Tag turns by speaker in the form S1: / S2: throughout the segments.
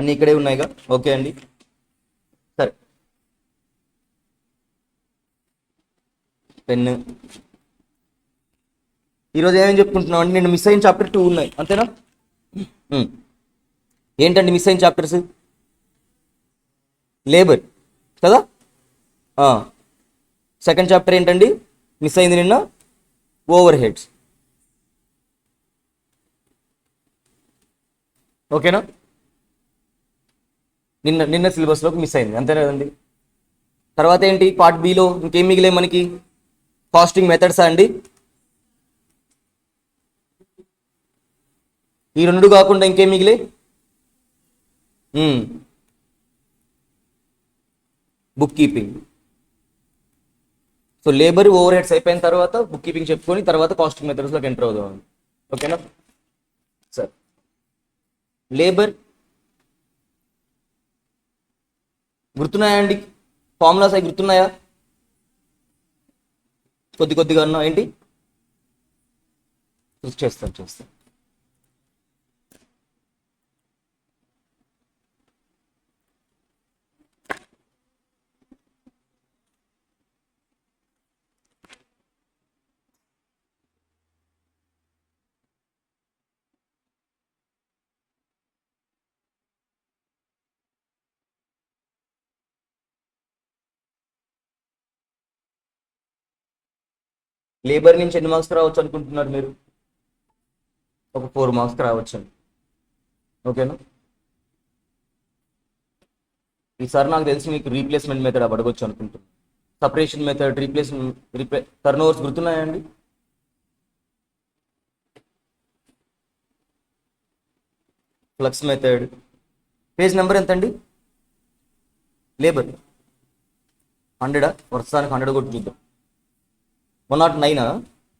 S1: అన్నీ ఇక్కడే ఉన్నాయిగా. ఓకే అండి, సరే. పెన్ను. ఈరోజు ఏమేమి చెప్పుకుంటున్నాం అండి? నేను మిస్ అయిన చాప్టర్ 2 ఉన్నాయి, అంతేనా? ఉమ్. ఏంటండి మిస్ అయిన చాప్టర్స్? లేబర్ కదా. సెకండ్ చాప్టర్ ఏంటండి మిస్ అయింది నిన్న? Over heads. ఓకేనా? నిన్న నిన్న సిలబస్లోకి మిస్ అయింది, అంతేనా కదండి? తర్వాత ఏంటి పార్ట్ బిలో ఇంకేం మిగిలే మనకి? కాస్టింగ్ మెథడ్సా అండి? ఈ రెండు కాకుండా ఇంకేం మిగిలే? Book keeping. So labour over heads అయిపోయిన తర్వాత బుక్ కీపింగ్ చెప్పుకొని తర్వాత కాస్టింగ్ మెథడ్స్లోకి ఎంటర్ అవుదాం. ఓకేనా? సార్, లేబర్ గుర్తున్నాయా అండి? ఫార్ములాస్ అవి గుర్తున్నాయా? కొద్దిగా అన్నా ఏంటి చేస్తాను. లేబర్ నుంచి ఎన్ని మార్క్స్ రావచ్చు అనుకుంటున్నారు మీరు? ఒక 4 మార్క్స్ రావచ్చు అండి. ఓకేనా? ఈసారి నాకు తెలిసి మీకు రీప్లేస్మెంట్ మెథడ్ అడగొచ్చు అనుకుంటున్నాను. సపరేషన్ మెథడ్, టర్న్ ఓవర్స్ గుర్తున్నాయండి? Flux method. పేజ్ నెంబర్ ఎంత అండి? లేబర్ 100 ప్రస్తుతానికి 100 కొట్టి చూద్దాం. 109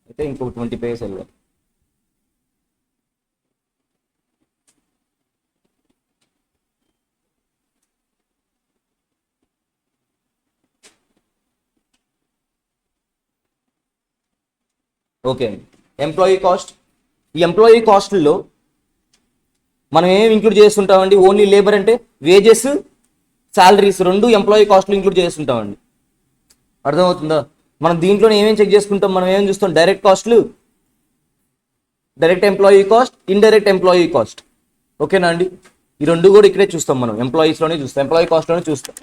S1: అయితే ఇంకొక 20 పేజెస్ వెళ్ళాలి. ఓకే అండి. Employee cost. ఈ ఎంప్లాయీ కాస్ట్లో మనం ఏం ఇంక్లూడ్ చేస్తుంటామండి? ఓన్లీ లేబర్ అంటే వేజెస్, శాలరీస్ రెండు ఎంప్లాయీ కాస్ట్లో ఇంక్లూడ్ చేస్తుంటామండి. అర్థమవుతుందా? మనం దీంట్లోనే ఏమేమి చెక్ చేసుకుంటాం? మనం ఏమేమి చూస్తాం? డైరెక్ట్ కాస్ట్లు, direct employee cost, indirect employee cost. ఓకేనా అండి? ఈ రెండు కూడా ఇక్కడే చూస్తాం, మనం ఎంప్లాయీస్లోనే చూస్తాం, ఎంప్లాయీ కాస్ట్లోనే చూస్తాం.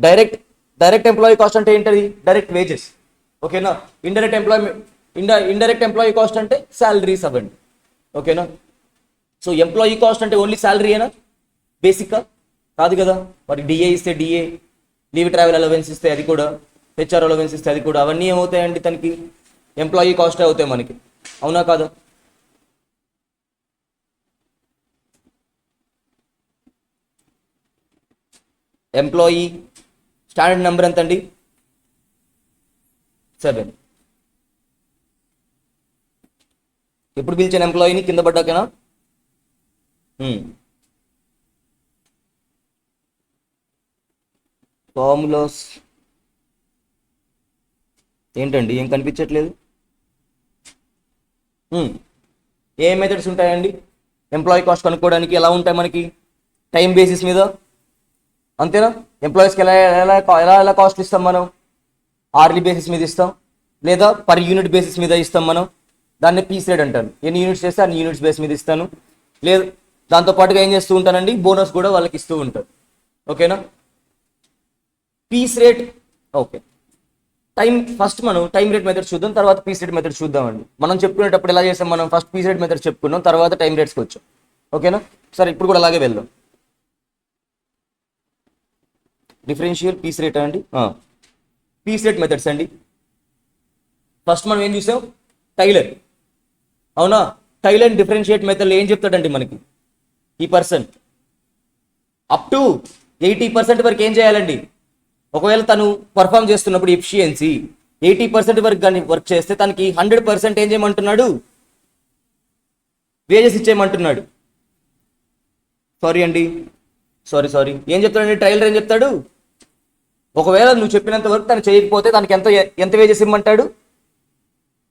S1: డైరెక్ట్ ఎంప్లాయీ కాస్ట్ అంటే ఏంటది? Direct wages. ఓకేనా? ఇండైరెక్ట్ ఎంప్లాయీ కాస్ట్ అంటే శాలరీస్ అవ్వండి. ఓకేనా? సో ఎంప్లాయీ కాస్ట్ అంటే ఓన్లీ శాలరీ అయినా బేసిక్గా కాదు కదా. మరి డిఏ ఇస్తే డిఏ, లీవ్ ట్రావెల్ అలవెన్స్ ఇస్తే అది కూడా, హెచ్ఆర్ అలవెన్స్ ఇస్తే అది కూడా, అవన్నీ ఏమవుతాయండి? తనకి ఎంప్లాయీ కాస్టే అవుతాయి మనకి. అవునా కాదా? ఎంప్లాయీ స్టాండర్డ్ నెంబర్ ఎంత అండి? 7. ఎప్పుడు పిలిచాను ఎంప్లాయీని? కింద పడ్డాకేనా? ఫార్ములాస్ ఏంటండి? ఏం కనిపించట్లేదు. ఏ మెథడ్స్ ఉంటాయండి ఎంప్లాయీ కాస్ట్ కనుక్కోవడానికి? ఎలా ఉంటాయి మనకి? టైం బేసిస్ మీద, అంతేనా? ఎంప్లాయీస్కి ఎలా ఎలా ఎలా ఎలా కాస్ట్ ఇస్తాం మనం? ఆర్లీ బేసిస్ మీద ఇస్తాం, లేదా పర్ యూనిట్ బేసిస్ మీద ఇస్తాం మనం. దాన్ని పీస్ రేట్ అంటాను. ఎన్ని యూనిట్స్ చేస్తే అన్ని యూనిట్స్ బేస్ మీద ఇస్తాను. లేదు, దాంతోపాటుగా ఏం చేస్తూ ఉంటానండి? బోనస్ కూడా వాళ్ళకి ఇస్తూ ఉంటాను. ఓకేనా? Piece rate. ఓకే. ఫస్ట్ మనం టైం రేట్ మెథడ్ చూద్దాం, తర్వాత పీస్ రేట్ మెథడ్ చూద్దామండి. మనం చెప్పుకునేటప్పుడు ఎలా చేస్తాం? మనం ఫస్ట్ పీస్ రేట్ మెథడ్ చెప్పుకున్నాం, తర్వాత టైం రేట్స్కి వచ్చాం. ఓకేనా? సరే, ఇప్పుడు కూడా అలాగే వెళ్దాం. డిఫరెన్షియల్ పీస్ రేట్ అండి, పీస్ రేట్ మెథడ్స్ అండి. ఫస్ట్ మనం ఏం చూసాం? టైలర్. అవునా? టైలర్ డిఫరెన్షియేట్ మెథడ్ ఏం చెప్తాడండి మనకి? ఈ పర్సన్ అప్ టు 80% వరకు ఏం చేయాలండి? ఒకవేళ తను పర్ఫామ్ చేస్తున్నప్పుడు ఎఫిషియన్సీ 80% వరకు కానీ వర్క్ చేస్తే తనకి 100% ఏం చేయమంటున్నాడు? వేజెస్ ఇచ్చేయమంటున్నాడు. సారీ అండి, సారీ ఏం చెప్తాడండి టైలర్? ఏం చెప్తాడు? ఒకవేళ నువ్వు చెప్పినంత వరకు తను చేయకపోతే తనకి ఎంత వేజెస్ ఇమ్మంటాడు?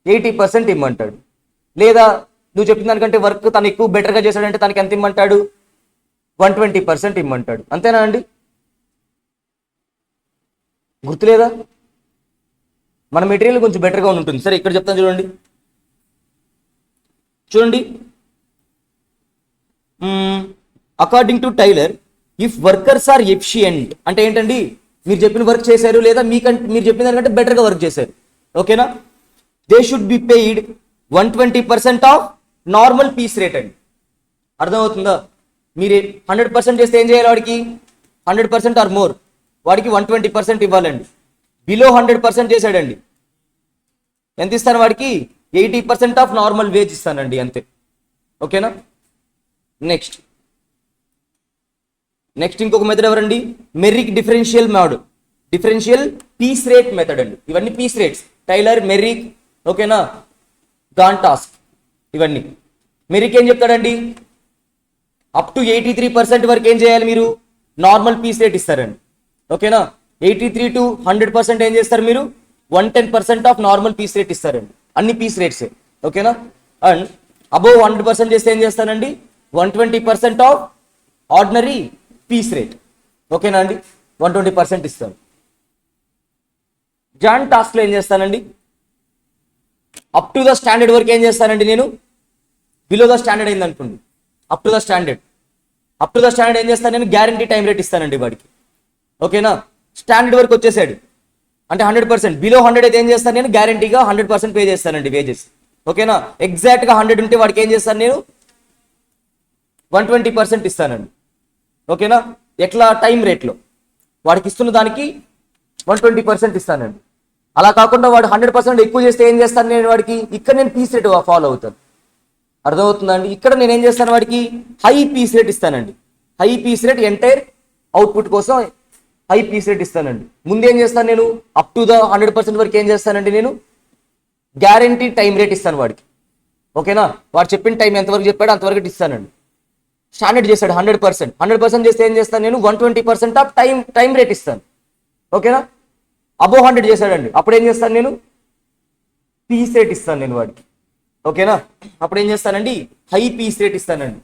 S1: 80% ఇమ్మంటాడు. లేదా నువ్వు చెప్పిన దానికంటే వర్క్ తను ఎక్కువ బెటర్గా చేశాడంటే తనకి ఎంత ఇమ్మంటాడు? 120% ఇమ్మంటాడు. అంతేనా అండి? గుర్తులేదా? మన మెటీరియల్ కొంచెం బెటర్గా ఉంటుంది. సరే ఇక్కడ చెప్తాను చూడండి. According to Taylor, if workers are efficient అంటే ఏంటండి, మీరు చెప్పిన వర్క్ చేశారు లేదా మీరు చెప్పిన దానికంటే బెటర్గా వర్క్ చేశారు, ఓకేనా, they should be paid 120% of normal piece rate అండి. అర్థమవుతుందా? మీరు 100% చేస్తే ఏం చేయాలి? వాడికి 100% ఆర్ మోర్, వాడికి 120% ఇవ్వాలండి. బిలో 100% చేశాడండి, ఎంత ఇస్తాను వాడికి? 80% ఆఫ్ నార్మల్ వేజ్ ఇస్తానండి, అంతే. ఓకేనా? నెక్స్ట్ ఇంకొక మెథడ్ ఎవరండి? మెర్రిక్ డిఫరెన్షియల్ పీస్ రేట్ మెథడ్ అండి. ఇవన్నీ పీస్ రేట్స్. టైలర్, మెర్రిక్, ఓకేనా, గాన్ టాస్క్, ఇవన్నీ. మెర్రిక్ ఏం చెప్తాడండి? అప్ టు 83% వరకు ఏం చేయాలి మీరు? నార్మల్ పీస్ రేట్ ఇస్తారండి, ఓకేనా. 83 to 100% ఏం చేస్తారు మీరు? 110% ఆఫ్ నార్మల్ పీస్ రేట్ ఇస్తారండి. అన్ని పీస్ రేట్స్, ఓకేనా. అండ్ అబోవ్ 100% చేస్తే ఏం చేస్తానండి? 120% ఆఫ్ ఆర్డినరీ పీస్ రేట్, ఓకేనా అండి. 120% ఇస్తాను. జాన్ టాస్క్లో ఏం చేస్తానండి? అప్ టు ద స్టాండర్డ్ వరకు ఏం చేస్తానండి నేను? బిలో ద స్టాండర్డ్ అయింది అనుకోండి, అప్ టు ద స్టాండర్డ్ ఏం చేస్తాను నేను? గ్యారంటీ టైం రేట్ ఇస్తానండి వాడికి, ఓకేనా. స్టాండర్డ్ వరకు వచ్చేసాడు అంటే 100%, బిలో 100 అయితే ఏం చేస్తాను నేను? గ్యారంటీగా 100% పే చేస్తానండి వేజెస్, ఓకేనా. ఎగ్జాక్ట్గా 100 ఉంటే వాడికి ఏం చేస్తాను నేను? 120% ఇస్తానండి, ఓకేనా. ఎట్లా? టైం రేట్లో వాడికి ఇస్తున్న దానికి 120% ఇస్తానండి. అలా కాకుండా వాడు 100% ఎక్కువ చేస్తే ఏం చేస్తాను నేను వాడికి? ఇక్కడ నేను పీస్ రేట్ ఫాలో అవుతాను. అర్థమవుతుందండి? ఇక్కడ నేను ఏం చేస్తాను వాడికి? హై పీస్ రేట్ ఇస్తానండి. High piece rate entire output కోసం హై పీస్ రేట్ ఇస్తానండి. ముందు ఏం చేస్తాను నేను? అప్ టు ద 100% వరకు ఏం చేస్తానండి నేను? గ్యారంటీ టైం రేట్ ఇస్తాను వాడికి, ఓకేనా. వాడు చెప్పిన టైం ఎంతవరకు చెప్పాడో అంతవరకు ఇస్తానండి. స్టాండర్డ్ చేశాడు 100% చేస్తే ఏం చేస్తాను నేను? 120% ఆఫ్ టైం రేట్ ఇస్తాను, ఓకేనా. అబోవ్ 100 చేశాడండి, అప్పుడు ఏం చేస్తాను నేను? పీస్ రేట్ ఇస్తాను నేను వాడికి, ఓకేనా. అప్పుడు ఏం చేస్తానండి? హై పీస్ రేట్ ఇస్తానండి.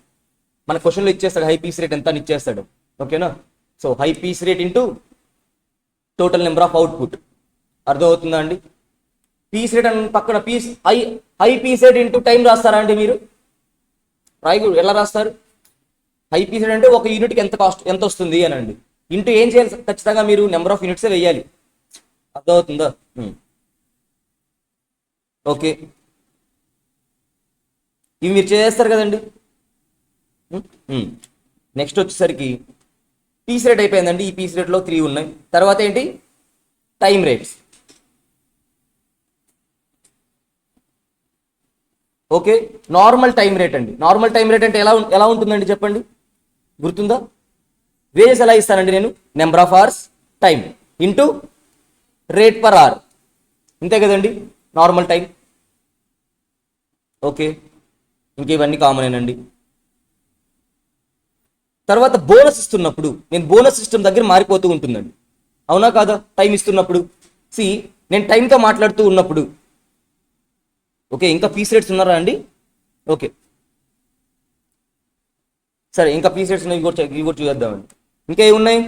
S1: మన క్వశ్చన్లో ఇచ్చేస్తాడు హై పీస్ రేట్ ఎంత అని ఇచ్చేస్తాడు, ఓకేనా. So high piece rate into total number of output. అర్థమవుతుందా అండి? పీస్ రేట్ అని పక్కన high piece rate into time రాస్తారా అండి మీరు? రాయకూడదు. ఎలా రాస్తారు? హై పీస్ రేట్ అంటే ఒక యూనిట్కి ఎంత వస్తుంది అని అండి. ఇంటూ ఏం చేయాలి? ఖచ్చితంగా మీరు నెంబర్ ఆఫ్ యూనిట్సే వేయాలి. అర్థమవుతుందా? ఓకే, ఇవి మీరు చేస్తారు కదండి. నెక్స్ట్ వచ్చేసరికి పీస్ రేట్ అయిపోయిందండి. ఈ పీస్ రేట్లో 3 ఉన్నాయి. తర్వాత ఏంటి? Time rates. Okay, normal time rate అండి. నార్మల్ టైం రేట్ అంటే ఎలా ఉంటుందండి చెప్పండి? గుర్తుందా? వేజెస్ ఎలా ఇస్తానండి నేను? Number of hours time into rate per hour, ఇంతే కదండి నార్మల్ టైం. ఓకే, ఇంక ఇవన్నీ కామనేనండి. తర్వాత బోనస్ ఇస్తున్నప్పుడు నేను బోనస్ సిస్టమ్ దగ్గర మారిపోతూ ఉంటుందండి, అవునా కాదా? టైం ఇస్తున్నప్పుడు నేను టైంతో మాట్లాడుతూ ఉన్నప్పుడు, ఓకే. ఇంకా పీస్ రేట్స్ ఉన్నారా అండి? ఓకే, సరే. ఇంకా పీస్ రేట్స్ ఉన్నాయి, ఇవి కూడా చూద్దామండి. ఇంకా ఏమున్నాయి?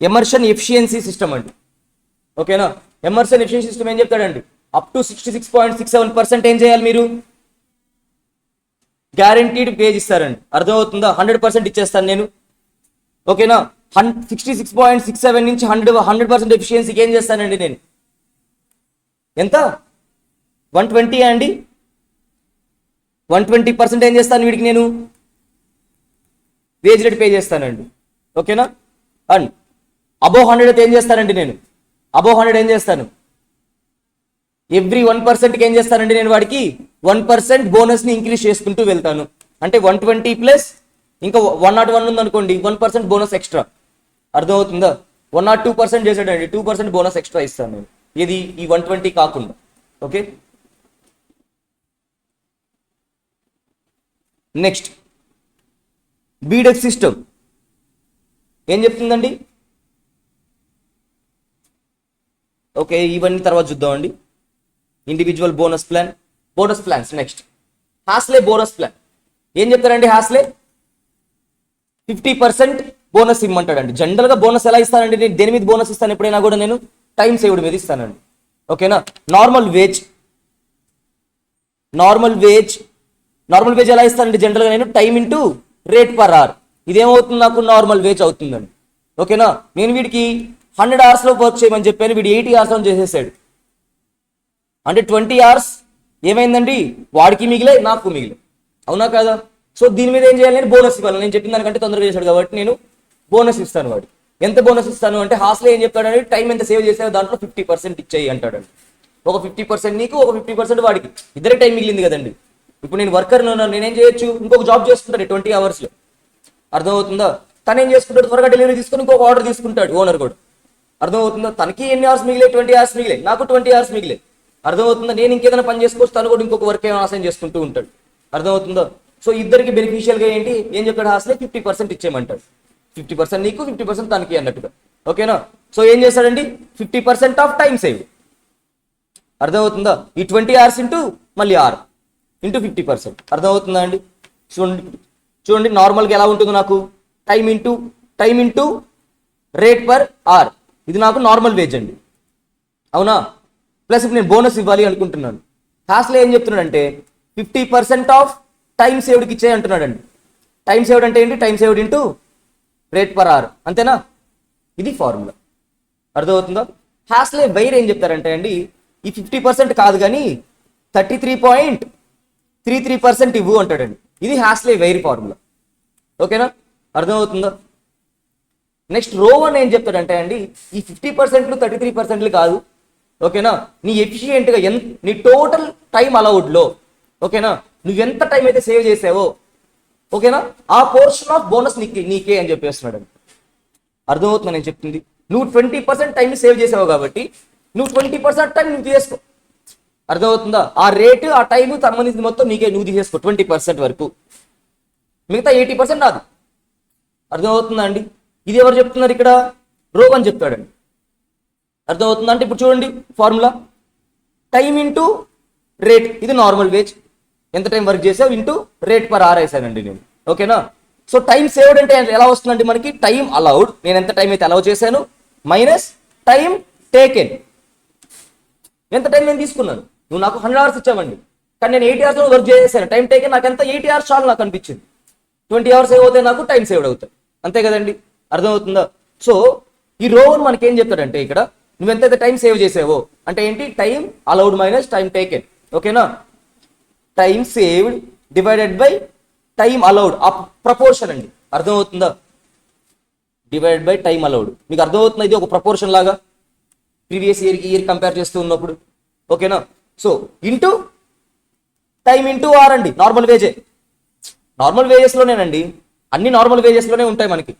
S1: ఎమర్షన్ ఎఫిషియన్సీ సిస్టమ్ అండి, ఓకేనా. ఎమర్షన్ ఎఫిషియన్సీ సిస్టమ్ ఏం చెప్తాడండి? అప్ టు 66.67% ఏం చేయాలి మీరు? గ్యారంటీడ్ పేజ్ ఇస్తారండి. అర్థమవుతుందా? 100% ఇచ్చేస్తాను నేను, ఓకేనా. 66.67 నుంచి 100% ఎఫిషియన్సీకి ఏం చేస్తానండి నేను? ఎంత? 120 అండి. 120% ఏం చేస్తాను వీడికి నేను? వేజ్ రేట్ పే చేస్తానండి, ఓకేనా. అండ్ అబోవ్ 100 అయితే ఏం చేస్తానండి నేను? అబోవ్ 100 ఏం చేస్తాను? ఎవ్రీ 1%కి ఏం చేస్తానండి నేను? వాడికి 1% బోనస్ని ఇంక్రీజ్ చేసుకుంటూ వెళ్తాను. అంటే 120 ప్లస్ ఇంకా 101 ఉంది అనుకోండి, 1% బోనస్ ఎక్స్ట్రా. అర్థమవుతుందా? 102% చేసాడండి, 2% బోనస్ ఎక్స్ట్రా ఇస్తాను నేను. ఇది ఈ 120 కాకుండా, ఓకే. నెక్స్ట్ బీడెక్ సిస్టమ్ ఏం చెప్తుందండి? ఓకే, ఇవన్నీ తర్వాత చూద్దామండి. Individual bonus plans. నెక్స్ట్ హాస్లే బోనస్ ప్లాన్ ఏం చెప్తారండి? హాస్లే 50% బోనస్ ఇమ్మంటాడండి. జనరల్గా బోనస్ ఎలా ఇస్తానండి, నేను దేని మీద బోనస్ ఇస్తాను ఎప్పుడైనా కూడా, నేను టైం సేవ్డ్ మీద ఇస్తానండి. ఓకేనా. నార్మల్ వేజ్ ఎలా ఇస్తానండి జనరల్గా, నేను time into rate per hour. ఇదేమవుతుంది నాకు, నార్మల్ వేజ్ అవుతుందండి. ఓకేనా. నేను వీడికి 100 hours వర్క్ చేయమని చెప్పాను, వీడు 80 hours చేసేసాడు. అంటే 20 hours ఏమైందండి, వాడికి మిగిలే నాకు మిగిలే, అవునా కదా. సో దీని మీద ఏం చేయాలి, నేను బోనస్ ఇవ్వాలి. నేను చెప్పిన దానికంటే తొందరగా చేశాడు కాబట్టి నేను బోనస్ ఇస్తాను. వాడు ఎంత బోనస్ ఇస్తాను అంటే, హాస్లో ఏం చెప్తాడంటే, టైం ఎంత సేవ్ చేసావు దాంట్లో 50% ఇచ్చేయి అంటాడండి. ఒక 50% నీకు, ఒక 50% వాడికి, ఇద్దరే టైం మిగిలింది కదండి. ఇప్పుడు నేను వర్కర్ నేనేం చేయొచ్చు, ఇంకొక జాబ్ చేసుకుంటాను 20 hours. అర్థమవుతుందా. తను ఏం చేసుకుంటాడు, త్వరగా డెలివరీ తీసుకుని ఇంకొక ఆర్డర్ తీసుకుంటాడు ఓనర్ కూడా. అర్థమవుతుందా. తనకి ఎన్ని అవర్స్ మిగిలే, 20 hours మిగిలే, నాకు 20 hours మిగిలే. అర్థమవుతుందా. నేను ఇంకేదైనా పని చేసుకోవచ్చు, తను కూడా ఇంకొక వర్క్ ఏమైనా ఆశయం చేసుకుంటూ ఉంటాడు. అర్థమవుతుందా. సో ఇద్దరికి బెనిఫిషియల్గా ఏం చెప్పాడు, హాస్లే 50% ఇచ్చేయమంటాడు. 50% నీకు, 50% తనకి అన్నట్టుగా. ఓకేనా. సో ఏం చేస్తాడండి, 50% ఆఫ్ టైం సేవ్. అర్థమవుతుందా. ఈ 20 hours ఇంటూ మళ్ళీ ఆర్ ఇంటూ 50%. అర్థమవుతుందా అండి. చూడండి నార్మల్గా ఎలా ఉంటుంది నాకు, time into rate per hour, ఇది నాకు నార్మల్ వేజ్ అండి, అవునా. ప్లస్ ఇప్పుడు నేను బోనస్ ఇవ్వాలి అనుకుంటున్నాను. హాస్లో ఏం చెప్తున్నాడంటే 50% ఆఫ్ టైం సేవ్డ్కి ఇచ్చే అంటున్నాడండి. టైం సేవ్డ్ అంటే ఏంటి, time saved into rate per hour, అంతేనా. ఇది ఫార్ములా. అర్థమవుతుందా. హాస్లే వైర్ ఏం చెప్తారంటే అండి, ఈ 50% కాదు కానీ 33.33% ఇవ్వు అంటాడండి. ఇది హాస్లే వైర్ ఫార్ములా. ఓకేనా. అర్థమవుతుందా. నెక్స్ట్ రో 1 ఏం చెప్తాడంటే అండి, ఈ 50% 33% కాదు. ఓకేనా. నీ ఎఫిషియెంట్గా నీ టోటల్ టైం అలౌడ్లో, ఓకేనా, నువ్వు ఎంత టైం అయితే సేవ్ చేసావో, ఓకేనా, ఆ పోర్షన్ ఆఫ్ బోనస్ నీకే అని చెప్పేస్తున్నాడు. అర్థమవుతుందా నేను చెప్తుంది. నువ్వు 20% టైం సేవ్ చేసావు కాబట్టి నువ్వు 20% టైం నువ్వు తీసేసుకో. అర్థమవుతుందా. ఆ రేటు, ఆ టైం సంబంధించిన మొత్తం నీకే, నువ్వు తీసేసుకో 20% వరకు, మిగతా 80% రాదు. అర్థమవుతుందా అండి. ఇది ఎవరు చెప్తున్నారు ఇక్కడ, రోగన్ చెప్తాడండి. అర్థమవుతుందా. అంటే ఇప్పుడు చూడండి ఫార్ములా, టైం ఇంటూ రేట్, ఇది నార్మల్ వేజ్, ఎంత టైం వర్క్ చేసావు ఇంటూ రేట్ పర్ అవర్ వేసానండి నేను. ఓకేనా. సో టైం సేవ్డ్ అంటే ఎలా వస్తుందండి మనకి, టైం అలౌడ్, నేను ఎంత టైం అయితే అలౌ చేశాను, మైనస్ టైం టేకెన్, ఎంత టైం నేను తీసుకున్నాను. నువ్వు నాకు 100 hours ఇచ్చావండి, కానీ నేను 80 hours వర్క్ చేశాను. టైం టేకెన్ నాకు ఎంత, 80 hours చాలు నాకు అనిపించింది. 20 hours సేవ్ అవుతాయి, నాకు టైం సేవ్డ్ అవుతాయి, అంతే కదండి. అర్థమవుతుందా. సో ఈ రోవన్ మనకి ఏం చెప్తాడంటే, ఇక్కడ నువ్వు ఎంతైతే టైం సేవ్ చేసావో అంటే ఏంటి, time allowed minus time taken. ఓకేనా. Time saved divided by time allowed, ఆ ప్రపోర్షన్ అండి. అర్థమవుతుందా. డివైడెడ్ బై టైం అలౌడ్, మీకు అర్థమవుతుందా. ఇది ఒక ప్రపోర్షన్ లాగా ప్రీవియస్ ఇయర్ కంపేర్ చేస్తూ ఉన్నప్పుడు. ఓకేనా. So into time into R అండి, నార్మల్ వేజే. నార్మల్ వేజెస్లోనేనండి, అన్ని నార్మల్ వేజెస్లోనే ఉంటాయి మనకి,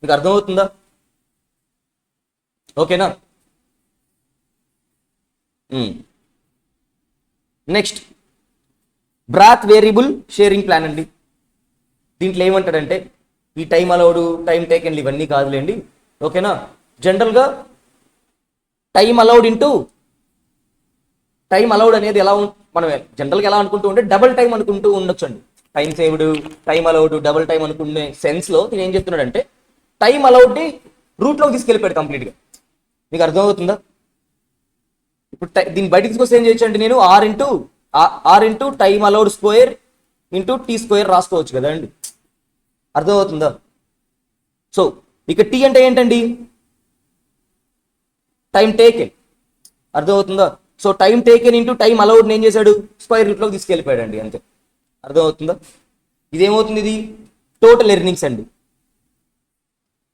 S1: మీకు అర్థమవుతుందా. ఓకేనా. నెక్స్ట్ బ్రాత్ వేరియబుల్ షేరింగ్ ప్లాన్ అండి. దీంట్లో ఏమంటాడంటే, ఈ టైం అలౌడ్, టైం టేకెన్లు ఇవన్నీ కాదులేండి. ఓకేనా. జనరల్గా time allowed into time allowed అనేది ఎలా మనం జనరల్గా ఎలా అనుకుంటూ ఉంటే, డబల్ టైం అనుకుంటూ ఉండొచ్చు అండి. Time saved, time allowed, double time అనుకునే సెన్స్లో నేను ఏం చెప్తున్నాడంటే, టైం అలౌడ్ని రూట్లోకి తీసుకెళ్ళిపోయాడు కంప్లీట్గా, మీకు అర్థమవుతుందా. ఇప్పుడు దీన్ని బయటకు తీసుకొస్తే ఏం చేయొచ్చు అంటే, నేను R into time allowed square into T square రాసుకోవచ్చు కదా అండి. అర్థమవుతుందా. సో ఇక టీ అంటే ఏంటండి, టైం టేకెన్. అర్థమవుతుందా. So time taken into time allowed ఏం చేశాడు, స్క్వేర్ రూట్లోకి తీసుకెళ్ళిపోయాడు అండి, అంతే. అర్థమవుతుందా. ఇదేమవుతుంది, ఇది టోటల్ ఎర్నింగ్స్ అండి,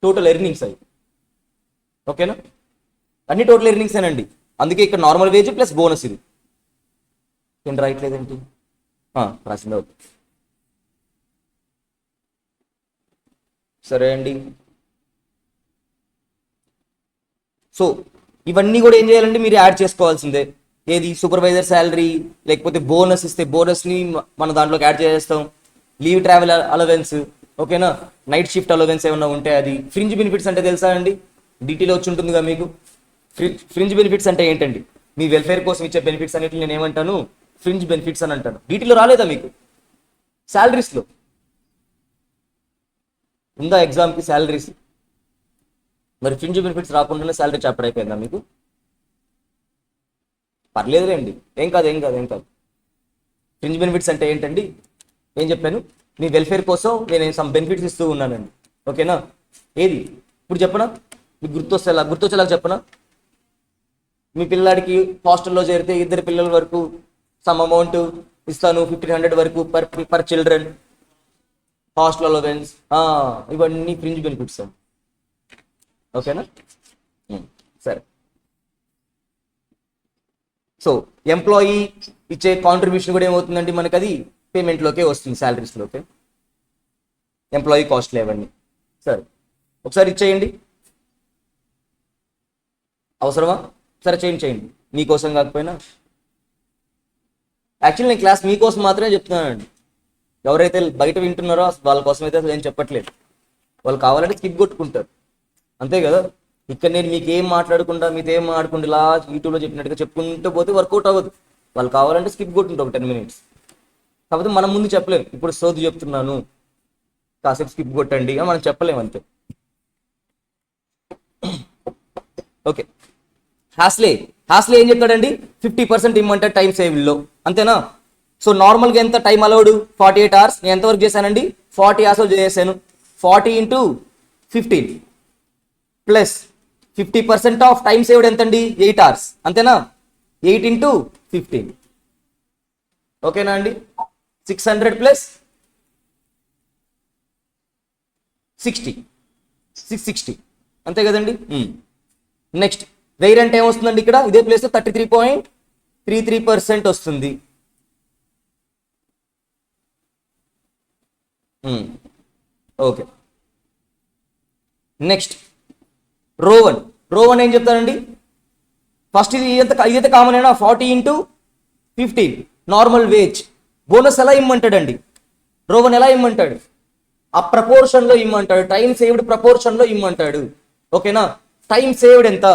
S1: టోటల్ ఎర్నింగ్స్ అవి. ఓకేనా. అన్ని టోటల్ ఎర్నింగ్స్ అండి. అందుకే ఇక్కడ నార్మల్ వేజ్ ప్లస్ బోనస్. ఇది నేను రాయట్లేదేంటి, రాసింది అవుతుంది. సరే అండి. సో ఇవన్నీ కూడా ఏం చేయాలంటే, మీరు యాడ్ చేసుకోవాల్సిందే. ఏది, సూపర్వైజర్ శాలరీ, లేకపోతే బోనస్ ఇస్తే బోనస్ని మన దాంట్లోకి యాడ్ చేసేస్తాం. లీవ్ ట్రావెల్ అలవెన్స్, ఓకేనా. నైట్ షిఫ్ట్ అలవెన్స్ ఏమన్నా ఉంటే అది. ఫ్రింజ్ బెనిఫిట్స్ అంటే తెలుసా అండి, డీటెయిల్ వచ్చి ఉంటుందిగా మీకు. ఫ్రింజ్ బెనిఫిట్స్ అంటే ఏంటండి, మీ వెల్ఫేర్ కోసం ఇచ్చే బెనిఫిట్స్ అన్నిటిని నేను ఏమంటాను, ఫ్రింజ్ బెనిఫిట్స్ అని అంటాను. డీటెయిల్ రాలేదా మీకు శాలరీస్లో. ఉందా ఎగ్జామ్కి శాలరీస్? మరి ఫ్రింజ్ బెనిఫిట్స్ రాకుండానే శాలరీ చాప్టర్ అయిపోయిందా మీకు? పర్లేదులేండి, ఏం కాదు ఏం కాదు ఏం కాదు. ఫ్రింజ్ బెనిఫిట్స్ అంటే ఏంటండి? ఏం చెప్పాను? మీ వెల్ఫేర్ కోసం నేను సమ్ బెనిఫిట్స్ ఇస్తూ ఉన్నానండి. ఓకేనా? ఏది ఇప్పుడు చెప్పనా? మీకు గుర్తొచ్చేలా చెప్పనా? మీ పిల్లాడికి హాస్టల్లో చేరితే 2 పిల్లల వరకు సమ్ అమౌంట్ ఇస్తాను, 1500 వరకు పర్ చిల్డ్రన్, హాస్టల్ అలవెన్స్, ఇవన్నీ ఫ్రింజ్ బెనిఫిట్స్ అండి. ఓకేనా? సరే. సో ఎంప్లాయీ ఇచ్చే కాంట్రిబ్యూషన్ కూడా ఏమవుతుందండి మనకి? అది పేమెంట్లోకే వస్తుంది, శాలరీస్లోకే. ఎంప్లాయీ కాస్ట్లు ఇవన్నీ. సరే, ఒకసారి ఇచ్చేయండి. అవసరమా? సరే చేయండి, మీకోసం కాకపోయినా. యాక్చువల్లీ నేను క్లాస్ మీకోసం మాత్రమే చెప్తున్నానండి. ఎవరైతే బయట వింటున్నారో వాళ్ళ కోసం అయితే అసలు ఏం చెప్పట్లేదు. వాళ్ళు కావాలంటే స్కిప్ కొట్టుకుంటారు, అంతే కదా. ఇక్కడ నేను మీకు ఏం మాట్లాడకుండా మీతో ఏం మాట్లాడకుండా ఇలా యూట్యూబ్లో చెప్పినట్టుగా చెప్పుకుంటూ పోతే వర్కౌట్ అవ్వదు. వాళ్ళు కావాలంటే స్కిప్ కొట్టుంటారు 10 minutes. కాకపోతే మనం ముందు చెప్పలేము, ఇప్పుడు సోది చెప్తున్నాను కాసేపు స్కిప్ కొట్టండి అని మనం చెప్పలేము, అంతే. ఓకే, హాస్లే ఏం చెప్తాడండి? 50% ఇమ్మంటే టైం సేవ్లో, అంతేనా? సో నార్మల్గా ఎంత టైం అలౌడ్? 48 hours. నేను ఎంతవరకు చేశానండి? 40 hours చేశాను. 40 into 15 plus 50% of time saved ఎంతండి? 8 hours, అంతేనా? 8 into 15, ఓకేనా అండి? 600 ప్లస్ 60, 660, అంతే కదండి. నెక్స్ట్ వెయిర్ అంటే ఏమొస్తుందండి? ఇక్కడ ఇదే ప్లేస్ 33.33% వస్తుంది. ఓకే, నెక్స్ట్ రోవన్ ఏం చెప్తానండి? ఫస్ట్ ఇదైతే కామన్ అయినా 40 into 15 నార్మల్ వేజ్. బోనస్ ఎలా ఇమ్మంటాడండి? రోవన్ ఎలా ఇమ్మంటాడు? ఆ ప్రపోర్షన్లో ఇమ్మంటాడు, టైం సేవ్డ్ ప్రపోర్షన్లో ఇమ్మంటాడు. ఓకేనా? టైం సేవ్డ్ ఎంత?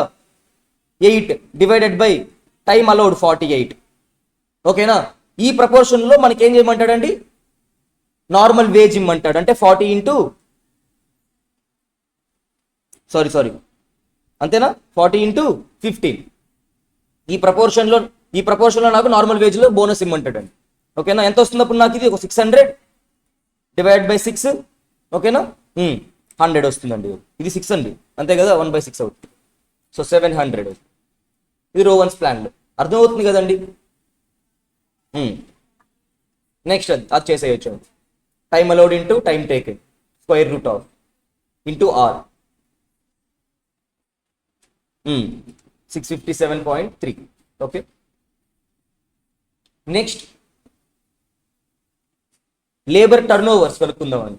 S1: 8 డివైడెడ్ బై టైం అలౌడ్ 48. ఓకేనా? ఈ ప్రపోర్షన్లో మనకి ఏం చేయమంటాడండి? Normal veg ఇమ్మంటాడు. అంటే 40 into సారీ అంతేనా? 40 into 15. ఈ ప్రపోర్షన్లో నాకు నార్మల్ వేజ్లో బోనస్ ఇమ్మంటాడండి. ఓకేనా? ఎంత వస్తుంది అప్పుడు నాకు? ఇది ఒక 600 డివైడ్ బై 6, ఓకేనా? 100 వస్తుందండి. ఇది 6 అండి, అంతే కదా? 1/6 అవుతుంది. సో 700. ఇది రోవన్స్ ప్లాన్లో అర్థమవుతుంది కదండి. నెక్స్ట్ అది చేసేయచ్చు. Time allowed into time taken square root of into R, 657.3. Okay, next labour turn overs కనుక్కుందామని.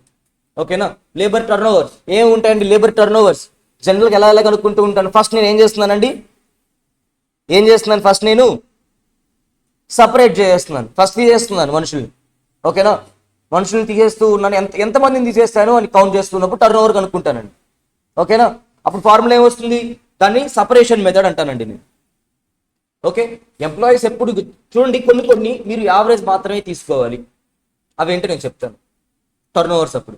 S1: ఓకేనా? లేబర్ టర్న్ ఓవర్స్ ఏమి ఉంటాయండి? లేబర్ టర్న్ ఓవర్స్ జనరల్గా ఎలా కనుక్కుంటూ ఉంటాను. ఫస్ట్ నేను ఏం చేస్తున్నాను? ఫస్ట్ నేను సపరేట్ చేస్తున్నాను, ఫస్ట్ తీసేస్తున్నాను మనుషుల్ని. ఓకేనా? మనుషుల్ని తీసేస్తూ ఉన్నాను. ఎంతమందిని తీసేస్తాను అని కౌంట్ చేస్తున్నప్పుడు టర్న్ ఓవర్ కనుక్కుంటానండి. ఓకేనా? అప్పుడు ఫార్ములా ఏమొస్తుంది? దాన్ని సపరేషన్ మెథడ్ అంటానండి నేను. ఓకే, ఎంప్లాయీస్ ఎప్పుడు చూడండి, కొన్ని మీరు యావరేజ్ మాత్రమే తీసుకోవాలి. అవేంటో నేను చెప్తాను. టర్న్ ఓవర్స్ అప్పుడు,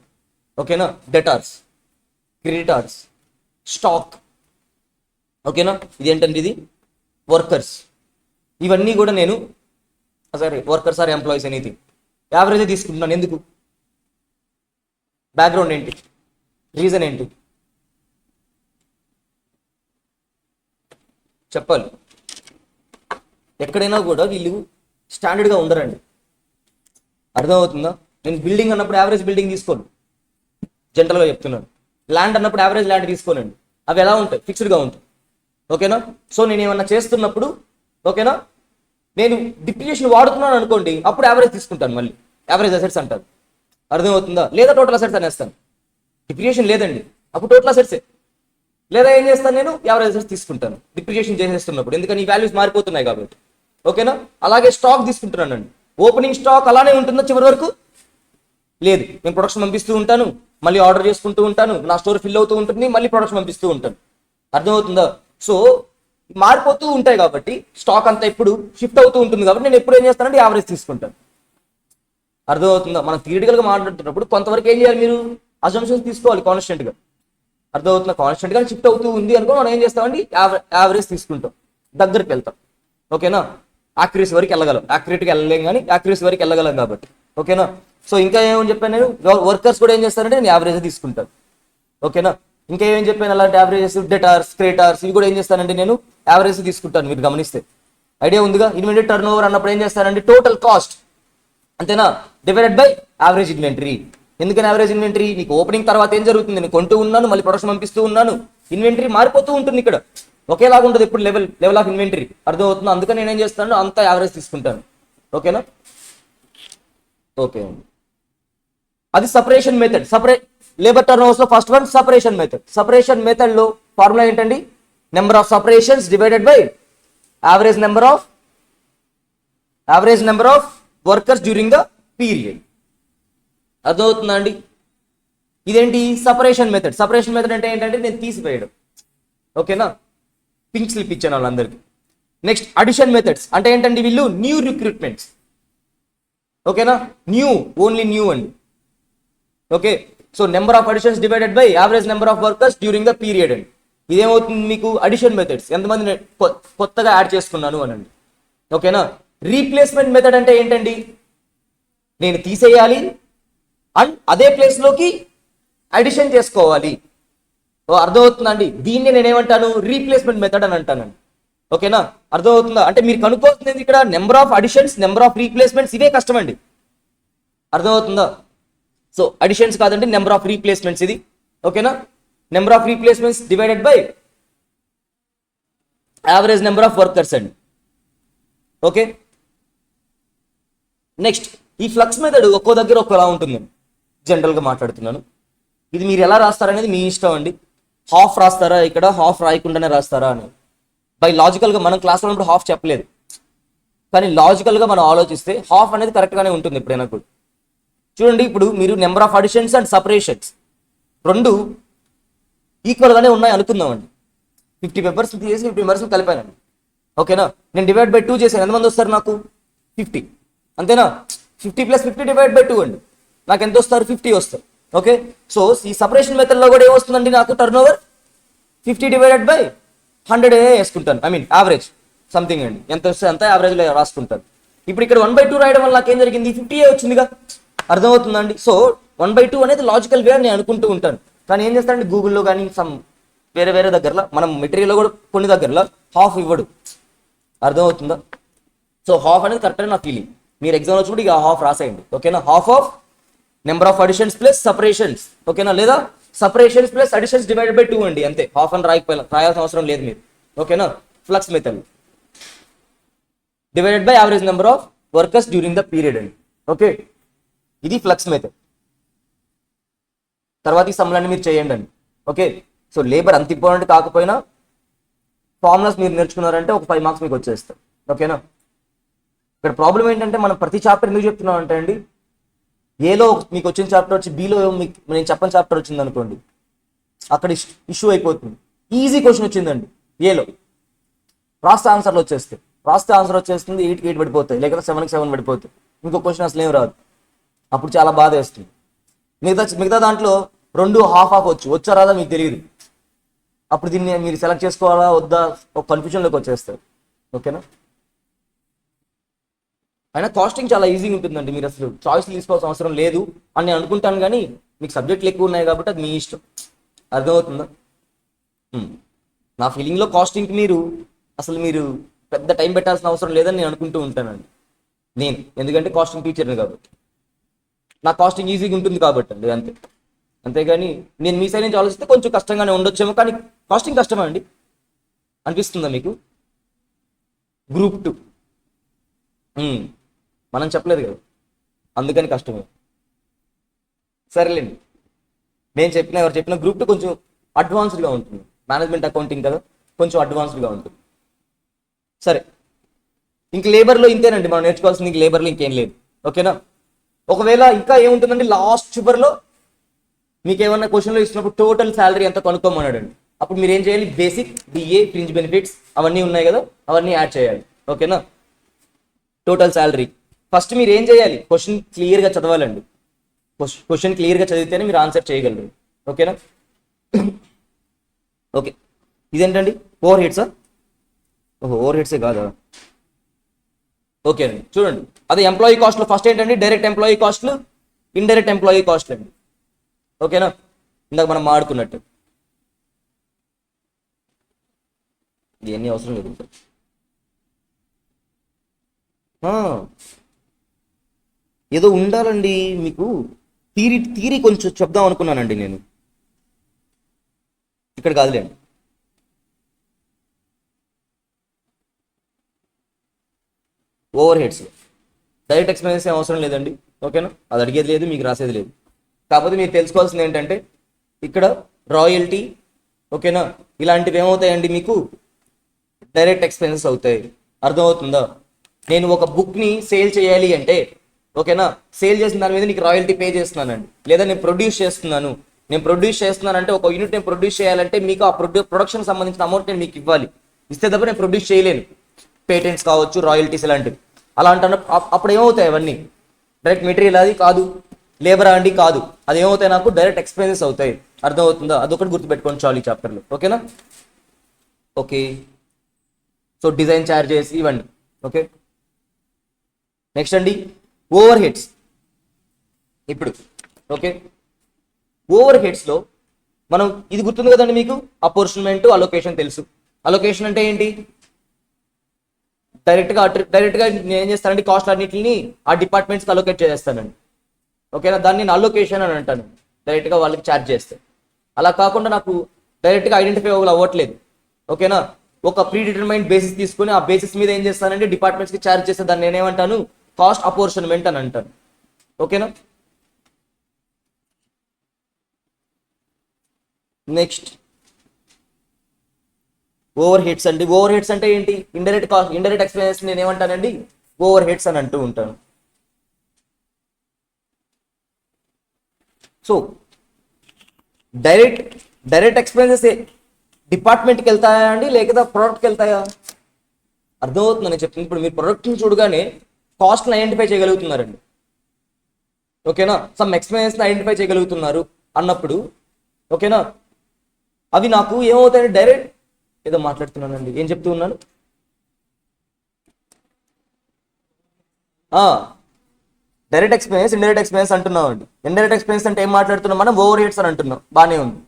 S1: ఓకేనా? డెటార్స్, క్రెడిటార్స్, స్టాక్, ఓకేనా? ఇది ఏంటండి? ఇది వర్కర్స్. ఇవన్నీ కూడా నేను సరే వర్కర్స్ ఆర్ ఎంప్లాయీస్ ఎనీథింగ్ యావరేజే తీసుకుంటున్నాను. ఎందుకు? బ్యాక్గ్రౌండ్ ఏంటి? రీజన్ ఏంటి చెప్పాలి. ఎక్కడైనా కూడా వీళ్ళు స్టాండర్డ్గా ఉండరండి, అర్థమవుతుందా? నేను బిల్డింగ్ అన్నప్పుడు యావరేజ్ బిల్డింగ్ తీసుకోను, జనరల్గా చెప్తున్నాను. ల్యాండ్ అన్నప్పుడు యావరేజ్ ల్యాండ్ తీసుకోనండి. అవి ఎలా ఉంటాయి? ఫిక్స్డ్గా ఉంటాయి. ఓకేనా? సో నేను ఏమన్నా చేస్తున్నప్పుడు, ఓకేనా, నేను డిప్రిసియేషన్ వాడుతున్నాను అనుకోండి, అప్పుడు యావరేజ్ తీసుకుంటాను. మళ్ళీ యావరేజ్ అసెట్స్ అంటారు, అర్థమవుతుందా? లేదా టోటల్ అసెట్స్ అనేస్తాను. డిప్రిసియేషన్ లేదండి, అప్పుడు టోటల్ అసెట్సే. లేదా ఏం చేస్తాను? నేను యావరేజ్ అసెట్స్ తీసుకుంటాను డిప్రిసియేషన్ చేసేస్తున్నప్పుడు, ఎందుకని ఈ వాల్యూస్ మారిపోతున్నాయి కాబట్టి. ఓకేనా? అలాగే స్టాక్ తీసుకుంటున్నానండి. ఓపెనింగ్ స్టాక్ అలానే ఉంటుందా చివరి వరకు? లేదు, నేను ప్రొడక్షన్ పంపిస్తూ ఉంటాను, మళ్ళీ ఆర్డర్ చేసుకుంటూ ఉంటాను, నా స్టోర్ ఫిల్ అవుతూ ఉంటుంది, మళ్ళీ ప్రొడక్షన్ పంపిస్తూ ఉంటాను, అర్థమవుతుందా? సో మారిపోతూ ఉంటాయి కాబట్టి స్టాక్ అంతా ఎప్పుడు షిఫ్ట్ అవుతూ ఉంటుంది కాబట్టి నేను ఎప్పుడు ఏం చేస్తానంటే యావరేజ్ తీసుకుంటాను, అర్థమవుతుందా? మనం థియరిటికల్గా మాట్లాడుతున్నప్పుడు కొంతవరకు ఏం చేయాలి? మీరు అజంప్షన్స్ తీసుకోవాలి కాన్స్టెంట్గా. అర్థమవుతున్న కాన్స్టెంట్గా షిఫ్ట్ అవుతూ ఉంది అనుకో, మనం ఏం చేస్తామండి యావరేజ్ తీసుకుంటాం, దగ్గరికి వెళ్తాం. ఓకేనా, యాక్యురసీ వరకు వెళ్ళగలం, యాక్యురేట్గా వెళ్ళలేం కానీ యాక్యురసీ వరకు వెళ్ళగలం కాబట్టి. ఓకేనా, సో ఇంకా ఏమని చెప్పాను నేను, వర్కర్స్ కూడా ఏం చేస్తారంటే నేను యావరేజ్ తీసుకుంటాను. ఓకేనా, ఇంకా ఏమేం చెప్పాను, అలాంటి యావరేజెస్, డెటార్స్, క్రేటార్స్ ఇవి కూడా ఏం చేస్తానంటే నేను యావరేజ్ తీసుకుంటాను. మీరు గమనిస్తే ఐడియా ఉందిగా. ఇన్వెంటరీ టర్న్ ఓవర్ అన్నప్పుడు ఏం చేస్తానంటే టోటల్ కాస్ట్, అంతేనా, డివైడెడ్ బై యావరేజ్ ఇన్వెంటరీ. ఎందుకని యావరేజ్ ఇన్వెంటరీ, నీకు ఓపెనింగ్ తర్వాత ఏం జరుగుతుంది, నేను కొంటూ ఉన్నాను, మళ్ళీ ప్రొడక్షన్ పంపిస్తూ ఉన్నాను, ఇన్వెంటరీ మారిపోతూ ఉంటుంది. ఇక్కడ ఒకేలాగా ఉంటుంది ఇప్పుడు లెవెల్ ఆఫ్ ఇన్వెంటరీ. అర్థమవుతుంది, అందుకని నేను ఏం చేస్తాను, అంతా యావరేజ్ తీసుకుంటాను. ఓకేనా, ఓకే. అది separation method. Labour turn overs లో first one separation method. Separation method లో ఫార్ములా ఏంటండి, number of separations divided by average number of workers during the period. అర్థమవుతుందా అండి, ఇదేంటి సపరేషన్ మెథడ్. సపరేషన్ మెథడ్ అంటే ఏంటంటే నేను తీసివేయడం. ఓకేనా, పింక్ స్లిప్ ఇచ్చాను వాళ్ళందరికీ. నెక్స్ట్ అడిషన్ మెథడ్స్ అంటే ఏంటండి, వీళ్ళు న్యూ రిక్రూట్మెంట్స్. ఓకేనా, ఓన్లీ న్యూ అండి. Okay, so number of additions divided by average number of workers during the period అండి. ఇదేమవుతుంది మీకు, అడిషన్ మెథడ్స్, ఎంతమంది కొత్తగా యాడ్ చేసుకున్నాను అనండి. ఓకేనా, రీప్లేస్మెంట్ మెథడ్ అంటే ఏంటండి, నేను తీసేయాలి అండ్ అదే ప్లేస్లోకి అడిషన్ చేసుకోవాలి. అర్థమవుతుందా అండి, దీన్ని నేను ఏమంటాను, రీప్లేస్మెంట్ మెథడ్ అని అంటానండి. ఓకేనా, అర్థమవుతుందా, అంటే మీరు కనుక్కోవాల్సింది ఇక్కడ number of additions, number of replacements, ఇవే కష్టం అండి. అర్థమవుతుందా, సో అడిషన్స్ కాదండి, నెంబర్ ఆఫ్ రీప్లేస్మెంట్స్ ఇది. ఓకేనా, number of replacements divided by average number of workers అండి. ఓకే, నెక్స్ట్ ఈ ఫ్లక్స్ మెథడ్ ఒక్కో దగ్గర ఒక్కోలా ఉంటుందండి. జనరల్గా మాట్లాడుతున్నాను, ఇది మీరు ఎలా రాస్తారనేది మీ ఇష్టం అండి. హాఫ్ రాస్తారా ఇక్కడ, హాఫ్ రాయకుండానే రాస్తారా అని బై లాజికల్గా మనం క్లాస్లో ఉన్నప్పుడు హాఫ్ చెప్పలేదు, కానీ లాజికల్గా మనం ఆలోచిస్తే హాఫ్ అనేది కరెక్ట్గానే ఉంటుంది ఎప్పుడైనా కూడా. చూడండి, ఇప్పుడు మీరు number of additions and separations రెండు ఈక్వల్గానే ఉన్నాయి అనుకుందామండి. 50 మెంబర్స్ తీసేసి 50 మెంబర్స్ కలిపానండి. ఓకేనా, నేను డివైడ్ బై 2 చేశాను, ఎంతమంది వస్తారు నాకు 50, అంతేనా. 50 + 50 డివైడ్ బై 2 అండి, నాకు ఎంత వస్తారు 50 వస్తారు. ఓకే, సో ఈ సపరేషన్ మెథడ్లో కూడా ఏమొస్తుందండి, నాకు టర్న్ ఓవర్ 50 డివైడెడ్ బై 100 వేసుకుంటాను, ఐ మీన్ యావరేజ్ సంథింగ్ అండి, ఎంత వస్తే అంత యావరేజ్లో రాసుకుంటాను. ఇప్పుడు ఇక్కడ 1/2 రాయడం వల్ల నాకు ఏం జరిగింది, 50 వచ్చిందిగా. అర్థమవుతుందండి, సో 1/2 అనేది లాజికల్ వే అని నేను అనుకుంటూ ఉంటాను. కానీ ఏం చేస్తానండి, గూగుల్లో కానీ సమ్ వేరే దగ్గరలో, మనం మెటీరియల్లో కూడా కొన్ని దగ్గరలో హాఫ్ ఇవ్వడు. అర్థమవుతుందా, సో హాఫ్ అనేది కరెక్ట్ అని నా ఫీలింగ్. మీరు ఎగ్జామ్ వచ్చినప్పుడు ఇక హాఫ్ రాసేయండి. ఓకేనా, half of number of additions plus separations. ఓకేనా, లేదా separations plus additions divided by 2 అండి, అంతే. హాఫ్ అని రాయాల్సిన అవసరం లేదు మీరు. ఓకేనా, flux method divided by average number of workers during the period అండి. ఓకే, ఇది ఫ్లక్స్ మెథడ్. తర్వాత ఈ సమ్లన్నీ మీరు చేయండి అండి. ఓకే, సో లేబర్ అంత ఇంపార్టెంట్ కాకపోయినా ఫార్ములాస్ మీరు నేర్చుకున్నారంటే ఒక 5 మార్క్స్ మీకు వచ్చేస్తాయి. ఓకేనా, ఇక్కడ ప్రాబ్లం ఏంటంటే మనం ప్రతి చాప్టర్ ఎందుకు చెప్తున్నాం అంటే అండి, ఏలో మీకు వచ్చిన చాప్టర్ వచ్చి బీలో మీకు నేను చెప్పని చాప్టర్ వచ్చింది అనుకోండి, అక్కడ ఇష్యూ అయిపోతుంది. ఈజీ క్వశ్చన్ వచ్చిందండి ఏలో, రాస్తే ఆన్సర్ వచ్చేస్తుంది, 8కి 8 పడిపోతాయి, లేకపోతే 7కి 7 పడిపోతాయి. ఇంకో క్వశ్చన్ అసలు ఏం రాదు, అప్పుడు చాలా బాధ వేస్తుంది. మిగతా దాంట్లో 2 హాఫ్ వచ్చా రాదా మీకు తెలియదు, అప్పుడు దీన్ని మీరు సెలెక్ట్ చేసుకోవాలా వద్దా ఒక కన్ఫ్యూజన్లోకి వచ్చేస్తారు. ఓకేనా, అయినా కాస్టింగ్ చాలా ఈజీగా ఉంటుందండి, మీరు అసలు చాయిస్ తీసుకోవాల్సిన అవసరం లేదు అని నేను అనుకుంటాను. కానీ మీకు సబ్జెక్టులు ఎక్కువ ఉన్నాయి కాబట్టి అది మీ ఇష్టం. అర్థమవుతుందా, నా ఫీలింగ్లో కాస్టింగ్కి మీరు పెద్ద టైం పెట్టాల్సిన అవసరం లేదని నేను అనుకుంటూ ఉంటానండి. ఎందుకంటే కాస్టింగ్ టీచర్ని కాబట్టి నా కాస్టింగ్ ఈజీగా ఉంటుంది కాబట్టి అండి, అంతేగాని నేను మీ సైడ్ నుంచి ఆలోచిస్తే కొంచెం కష్టంగానే ఉండొచ్చేమో, కానీ కాస్టింగ్ కష్టమా అండి అనిపిస్తుందా మీకు? గ్రూప్ 2 మనం చెప్పలేదు కదా, అందుకని కష్టమే. సరేలేండి, ఎవరు చెప్పిన గ్రూప్ 2 కొంచెం అడ్వాన్స్డ్గా ఉంటుంది. మేనేజ్మెంట్ అకౌంటింగ్ కదా, కొంచెం అడ్వాన్స్డ్గా ఉంటుంది. సరే, ఇంక లేబర్లో ఇంతేనండి మనం నేర్చుకోవాల్సింది, ఇంక లేబర్లో ఇంకేం లేదు. ఓకేనా, ఒకవేళ ఇంకా ఏముంటుందండి, లాస్ట్ చివరిలో మీకు ఏమన్నా క్వశ్చన్లో ఇచ్చినప్పుడు టోటల్ శాలరీ ఎంత కనుక్కోమన్నాడండి. అప్పుడు మీరు ఏం చేయాలి, బేసిక్, డిఏ, ఫ్రింజ్ బెనిఫిట్స్ అవన్నీ ఉన్నాయి కదా, అవన్నీ యాడ్ చేయాలి. ఓకేనా, టోటల్ శాలరీ ఫస్ట్ మీరు ఏం చేయాలి, క్వశ్చన్ క్లియర్గా చదవాలండి. క్వశ్చన్ క్లియర్గా చదివితేనే మీరు ఆన్సర్ చేయగలరు. ఓకేనా? ఓకే, ఇదేంటండి ఓవర్ హెడ్సా? ఓహో, ఓవర్ హెడ్సే కాదా? ఓకే అండి, చూడండి, అదే ఎంప్లాయీ కాస్ట్లో ఫస్ట్ ఏంటండి డైరెక్ట్ ఎంప్లాయీ కాస్ట్లు, ఇండైరెక్ట్ ఎంప్లాయీ కాస్ట్ అండి. ఓకేనా? ఇందాక మనం మాడుకున్నట్టు ఇవన్నీ అవసరం లేదు. ఏదో ఉండాలండి మీకు, థీరీ కొంచెం చెప్దాం అనుకున్నానండి నేను, ఇక్కడ కాదులేండి. ఓవర్ హెడ్స్ డైరెక్ట్ ఎక్స్పెన్సెస్ ఏం అవసరం లేదండి. ఓకేనా? అది అడిగేది లేదు, మీకు రాసేది లేదు. కాకపోతే మీరు తెలుసుకోవాల్సింది ఏంటంటే ఇక్కడ రాయల్టీ, ఓకేనా, ఇలాంటివి ఏమవుతాయండి మీకు డైరెక్ట్ ఎక్స్పెన్సెస్ అవుతాయి. అర్థమవుతుందా? నేను ఒక బుక్ని సేల్ చేయాలి అంటే, ఓకేనా, సేల్ చేసిన దాని మీద నీకు రాయల్టీ పే చేస్తున్నానండి. లేదా నేను ప్రొడ్యూస్ చేస్తున్నానంటే ఒక యూనిట్ నేను ప్రొడ్యూస్ చేయాలంటే మీకు ఆ ప్రొడక్షన్ సంబంధించిన అమౌంట్ నేను మీకు ఇవ్వాలి. ఇస్తే తప్ప నేను ప్రొడ్యూస్ చేయలేను. పేటెంట్స్ కావచ్చు, రాయల్టీస్ ఇలాంటివి. అలా అంటున్న అప్పుడు ఏమవుతాయి అవన్నీ డైరెక్ట్ మెటీరియల్ అది కాదు, లేబర్ అండి కాదు, అది ఏమవుతాయి నాకు డైరెక్ట్ ఎక్స్పెన్సెస్ అవుతాయి. అర్థమవుతుందా? అదొకటి గుర్తుపెట్టుకోండి చాలు ఈ చాప్టర్లో. ఓకేనా? ఓకే, సో డిజైన్ ఛార్జెస్ ఇవ్వండి. ఓకే, నెక్స్ట్ అండి ఓవర్ హెడ్స్. ఇప్పుడు ఓకే, ఓవర్ హెడ్స్లో మనం ఇది గుర్తుంది కదండి మీకు, అపోర్షన్మెంట్, అలొకేషన్ తెలుసు. అలొకేషన్ అంటే ఏంటి? డైరెక్ట్గా నేను ఏం చేస్తానండి కాస్ట్ అన్నింటిని ఆ డిపార్ట్మెంట్స్కి అలొకేట్ చేస్తానండి. ఓకేనా? దాన్ని నేను అలొకేషన్ అని అంటాను, డైరెక్ట్గా వాళ్ళకి ఛార్జ్ చేస్తే. అలా కాకుండా నాకు డైరెక్ట్గా ఐడెంటిఫై అవ్వట్లేదు. ఓకేనా? ఒక ప్రీ డిటర్మైన్డ్ బేసిస్ తీసుకుని ఆ బేసిస్ మీద ఏం చేస్తానంటే డిపార్ట్మెంట్స్కి ఛార్జ్ చేస్తే దాన్ని నేనేమంటాను కాస్ట్ అపోర్షన్మెంట్ అని అంటాను. ఓకేనా? నెక్స్ట్ ఓవర్ హెడ్స్ అండి. ఓవర్ హెడ్స్ అంటే ఏంటి? ఇండైరెక్ట్ కాస్ట్, ఇండైరెక్ట్ ఎక్స్పెన్సెస్ నేను ఏమంటానండి ఓవర్ హెడ్స్ అని అంటూ ఉంటాను. సో డైరెక్ట్ ఎక్స్పెన్సెస్ డిపార్ట్మెంట్కి వెళ్తాయా అండి, లేకపోతే ప్రోడక్ట్కి వెళ్తాయా? అర్థమవుతుంది నేను చెప్తుంది. ఇప్పుడు మీరు ప్రొడక్ట్ని చూడగానే కాస్ట్ని ఐడెంటిఫై చేయగలుగుతున్నారండి. ఓకేనా? సమ్ ఎక్స్పెన్సెస్ని ఐడెంటిఫై చేయగలుగుతున్నారు అన్నప్పుడు, ఓకేనా, అవి నాకు ఏమవుతాయండి డైరెక్ట్, ఏదో మాట్లాడుతున్నానండి, ఏం చెప్తూ ఉన్నాను? డైరెక్ట్ ఎక్స్పెన్స్, ఇండైరెక్ట్ ఎక్స్పెన్స్ అంటున్నాం అండి. ఇండైరెక్ట్ ఎక్స్పెన్స్ అంటే ఏం మాట్లాడుతున్నాం మనం? ఓవర్ హెడ్స్ అని అంటున్నాం, బాగానే ఉంది.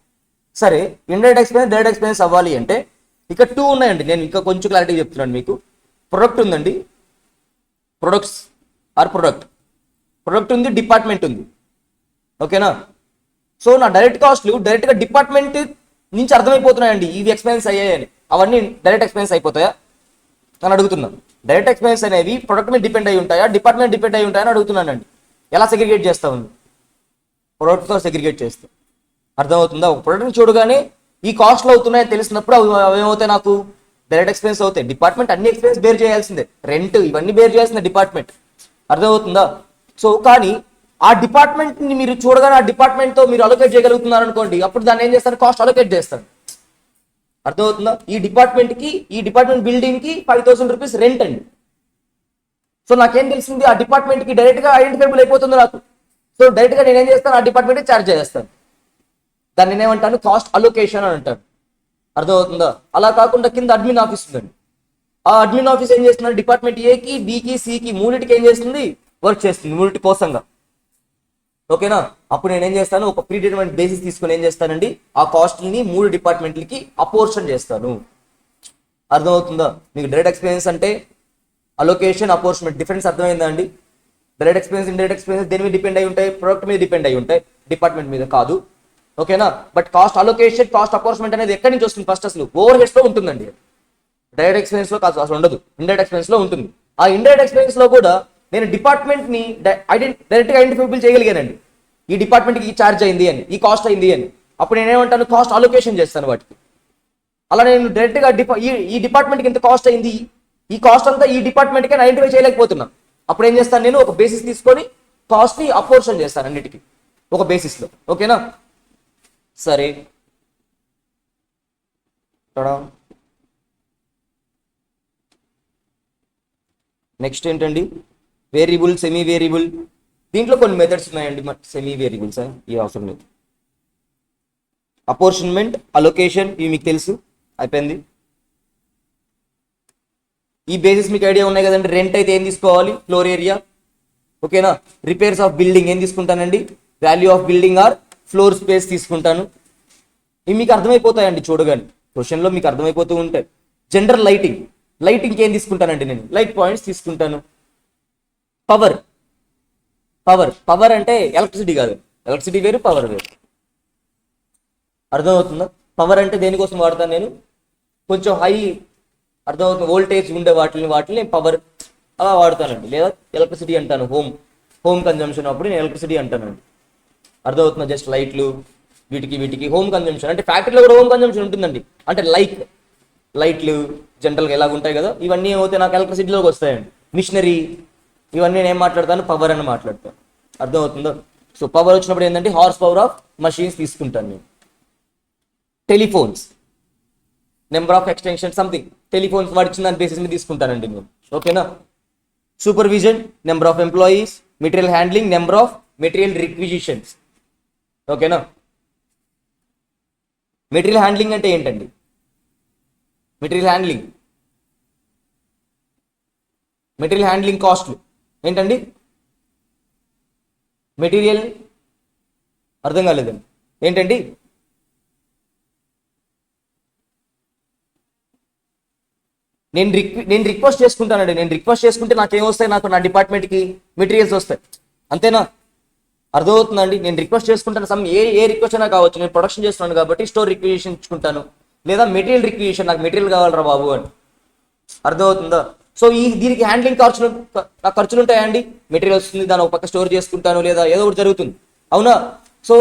S1: సరే, ఇండైరెక్ట్ ఎక్స్పెన్స్ డైరెక్ట్ ఎక్స్పెన్స్ అవ్వాలి అంటే ఇక్కడ టూ ఉన్నాయండి. నేను ఇంకా కొంచెం క్లారిటీ చెప్తున్నాను మీకు. ప్రొడక్ట్ ఉందండి, ప్రొడక్ట్స్ ఆర్ ప్రొడక్ట్ ఉంది, డిపార్ట్మెంట్ ఉంది. ఓకేనా? సో నా డైరెక్ట్ కాస్ట్లు డైరెక్ట్గా డిపార్ట్మెంట్ నుంచి అర్థమైపోతున్నాయండి, ఇవి ఎక్స్పెన్స్ అయ్యాయని. అవన్నీ డైరెక్ట్ ఎక్స్పెన్స్ అయిపోతాయా అని అడుగుతున్నాను. డైరెక్ట్ ఎక్స్పెన్స్ అనేవి ప్రొడక్ట్ మీద డిపెండ్ అయి ఉంటాయా, డిపార్ట్మెంట్ డిపెండ్ అయి ఉంటాయని అడుగుతున్నానండి. ఎలా సెగ్రిగేట్ చేస్తాము? ప్రొడక్ట్తో సెగ్రిగేట్ చేస్తాం. అర్థమవుతుందా? ఒక ప్రొడక్ట్ని చూడగానే ఈ కాస్ట్లు అవుతున్నాయని తెలిసినప్పుడు అవి ఏమవుతాయి నాకు డైరెక్ట్ ఎక్స్పెన్స్ అవుతాయి. డిపార్ట్మెంట్ అన్ని ఎక్స్పెన్స్ బేర్ చేయాల్సిందే, రెంట్ ఇవన్నీ బేర్ చేయాల్సిందే డిపార్ట్మెంట్. అర్థమవుతుందా? సో కానీ ఆ డిపార్ట్మెంట్ని మీరు చూడగానే ఆ డిపార్ట్మెంట్తో మీరు అలొకేట్ చేయగలుగుతున్నారు అనుకోండి, అప్పుడు దాన్ని ఏం చేస్తారు? కాస్ట్ అలొకేట్ చేస్తారు. అర్థమవుతుందా? ఈ డిపార్ట్మెంట్ బిల్డింగ్ కి 5,000 రూపీస్ రెంట్ అండి. సో నాకేం తెలిసింది? ఆ డిపార్ట్మెంట్ కి డైరెక్ట్ గా ఐడెంటిఫైబుల్ అయిపోతుంది నాకు. సో డైరెక్ట్ గా నేను ఏం చేస్తాను? ఆ డిపార్ట్మెంట్ ఛార్జ్ చేస్తాను. దాన్ని నేనేమంటాను? కాస్ట్ అలొకేషన్ అని అంటాను. అర్థమవుతుందా? అలా కాకుండా కింద అడ్మిన్ ఆఫీస్ ఉందండి. ఆ అడ్మిన్ ఆఫీస్ ఏం చేస్తుంది? డిపార్ట్మెంట్ ఏకి, బికి, సికి మూడింటికి ఏం చేస్తుంది? వర్క్ చేస్తుంది, మూడింటి కోసంగా. ఓకేనా? అప్పుడు నేను ఏం చేస్తాను? ఒక ప్రీ డిటర్మైన్డ్ బేసిస్ తీసుకుని ఏం చేస్తానండి ఆ కాస్ట్ని 3 డిపార్ట్మెంట్లకి అపోర్షన్ చేస్తాను. అర్థమవుతుందా? మీకు డైరెక్ట్ ఎక్స్పెన్స్ అంటే అలొకేషన్, అపోర్షన్మెంట్ డిఫరెన్స్ అర్థమైందా అండి? డైరెక్ట్ ఎక్స్పెన్స్, ఇండైరెక్ట్ ఎక్స్పెన్స్ దేని మీద డిపెండ్ అయి ఉంటాయి? ప్రొడక్ట్ మీద డిపెండ్ అయి ఉంటాయి, డిపార్ట్మెంట్ మీద కాదు. ఓకేనా? బట్ కాస్ట్ అలొకేషన్, కాస్ట్ అపోర్షన్మెంట్ అనేది ఎక్కడి నుంచి వస్తుంది? ఫస్ట్ అసలు ఓవర్ హెడ్స్ లో ఉంటుందండి. డైరెక్ట్ ఎక్స్పెన్స్ లో కాదు, అసలు ఉండదు, ఇండైరెక్ట్ ఎక్స్పెన్స్ లో ఉంటుంది. ఆ ఇండైరెక్ట్ ఎక్స్పెన్స్ లో కూడా నేను డిపార్ట్మెంట్ ని డైరెక్ట్ గా ఐడెంటిఫైబుల్ చేయగలిగానండి. ఈ డిపార్ట్మెంట్ కి ఛార్జ్ అయింది అని, ఈ కాస్ట్ అయింది అని. అప్పుడు నేనేమంటాను? కాస్ట్ అలొకేషన్ చేస్తాను వాటికి. అలా నేను డైరెక్ట్ గా ఈ డిపార్ట్మెంట్కి ఎంత కాస్ట్ అయింది, ఈ కాస్ట్ అంతా ఈ డిపార్ట్మెంట్కి ఐడెంటిఫై చేయలేకపోతున్నా. అప్పుడు ఏం చేస్తాను? నేను ఒక బేసిస్ తీసుకొని కాస్ట్ ని అపోర్షన్ చేస్తాను అన్నిటికీ ఒక బేసిస్ లో. ఓకేనా? సరే, నెక్స్ట్ ఏంటండి? Variable, semi variable. దీంట్లో కొన్ని మెథడ్స్ ఉన్నాయండి, సెమీ వేరియబుల్స్ ఈ అవసరం లేదు. అపోర్షన్మెంట్, అలొకేషన్ ఇవి మీకు తెలుసు, అయిపోయింది. ఈ బేసిస్ మీకు ఐడియా ఉన్నాయి కదండి. రెంట్ అయితే ఏం తీసుకోవాలి, ఫ్లోర్ ఏరియా, ఓకేనా. రిపేర్స్ ఆఫ్ బిల్డింగ్ ఏం తీసుకుంటానండి, value of building or floor space తీసుకుంటాను. ఇవి మీకు అర్థమైపోతాయండి చూడగానే, క్వశ్చన్లో మీకు అర్థమైపోతూ ఉంటాయి. జనరల్ లైటింగ్, లైటింగ్కి ఏం తీసుకుంటానండి నేను, లైట్ పాయింట్స్ తీసుకుంటాను. పవర్, పవర్ పవర్ అంటే ఎలక్ట్రిసిటీ కాదు, ఎలక్ట్రిసిటీ వేరు, పవర్ వేరు. అర్థమవుతుందా? పవర్ అంటే దేనికోసం వాడతాను నేను, కొంచెం హై అర్థమవుతుంది వోల్టేజ్ ఉండే వాటిని పవర్ అలా వాడతానండి. లేదా ఎలక్ట్రిసిటీ అంటాను, హోమ్ కన్జంప్షన్ అప్పుడు నేను ఎలక్ట్రిసిటీ అంటానండి. అర్థమవుతుందా? జస్ట్ లైట్లు వీటికి హోమ్ కన్జంప్షన్ అంటే ఫ్యాక్టరీలో కూడా హోమ్ కన్జంప్షన్ ఉంటుందండి. అంటే లైట్లు జనరల్గా ఎలాగ ఉంటాయి కదా, ఇవన్నీ ఏమవుతాయి నాకు ఎలక్ట్రిసిటీలోకి వస్తాయండి. మిషనరీ ఇవన్నీ నేను ఏం మాట్లాడతాను, పవర్ అని మాట్లాడతాను. అర్థమవుతుందో? సో పవర్ వచ్చినప్పుడు ఏంటంటే హార్స్ పవర్ ఆఫ్ మషీన్స్ తీసుకుంటాను నేను. Telephones, number of extension something, telephones వాడిచ్చిన దాని బేసిస్ మీద తీసుకుంటానండి నేను, ఓకేనా. Supervision, number of employees, material handling, number of material requisitions, ఓకేనా. మెటీరియల్ హ్యాండ్లింగ్ అంటే ఏంటండి, మెటీరియల్ హ్యాండ్లింగ్ కాస్ట్లు ఏంటండి, మెటీరియల్ అర్థం కాలేదండి ఏంటండి, నేను రిక్వెస్ట్ చేసుకుంటానండి. నేను రిక్వెస్ట్ చేసుకుంటే నాకేం వస్తాయి, నాకు నా డిపార్ట్మెంట్కి మెటీరియల్స్ వస్తాయి, అంతేనా. అర్థమవుతుందండి. నేను రిక్వెస్ట్ చేసుకుంటాను, ఏ రిక్వెస్ట్ అయినా కావచ్చు. నేను ప్రొడక్షన్ చేస్తున్నాను కాబట్టి స్టోర్ రిక్విజిషన్ ఇచ్చుకుంటాను, లేదా మెటీరియల్ రిక్విజిషన్, నాకు మెటీరియల్ కావాలరా బాబు అని. అర్థమవుతుందా? సో దీనికి హ్యాండ్లింగ్ ఖర్చులు ఉంటాయండి. మెటీరియల్ వస్తుంది, దాన్ని ఒక పక్క స్టోర్ చేసుకుంటాను, లేదా ఏదో ఒకటి జరుగుతుంది, అవునా. సో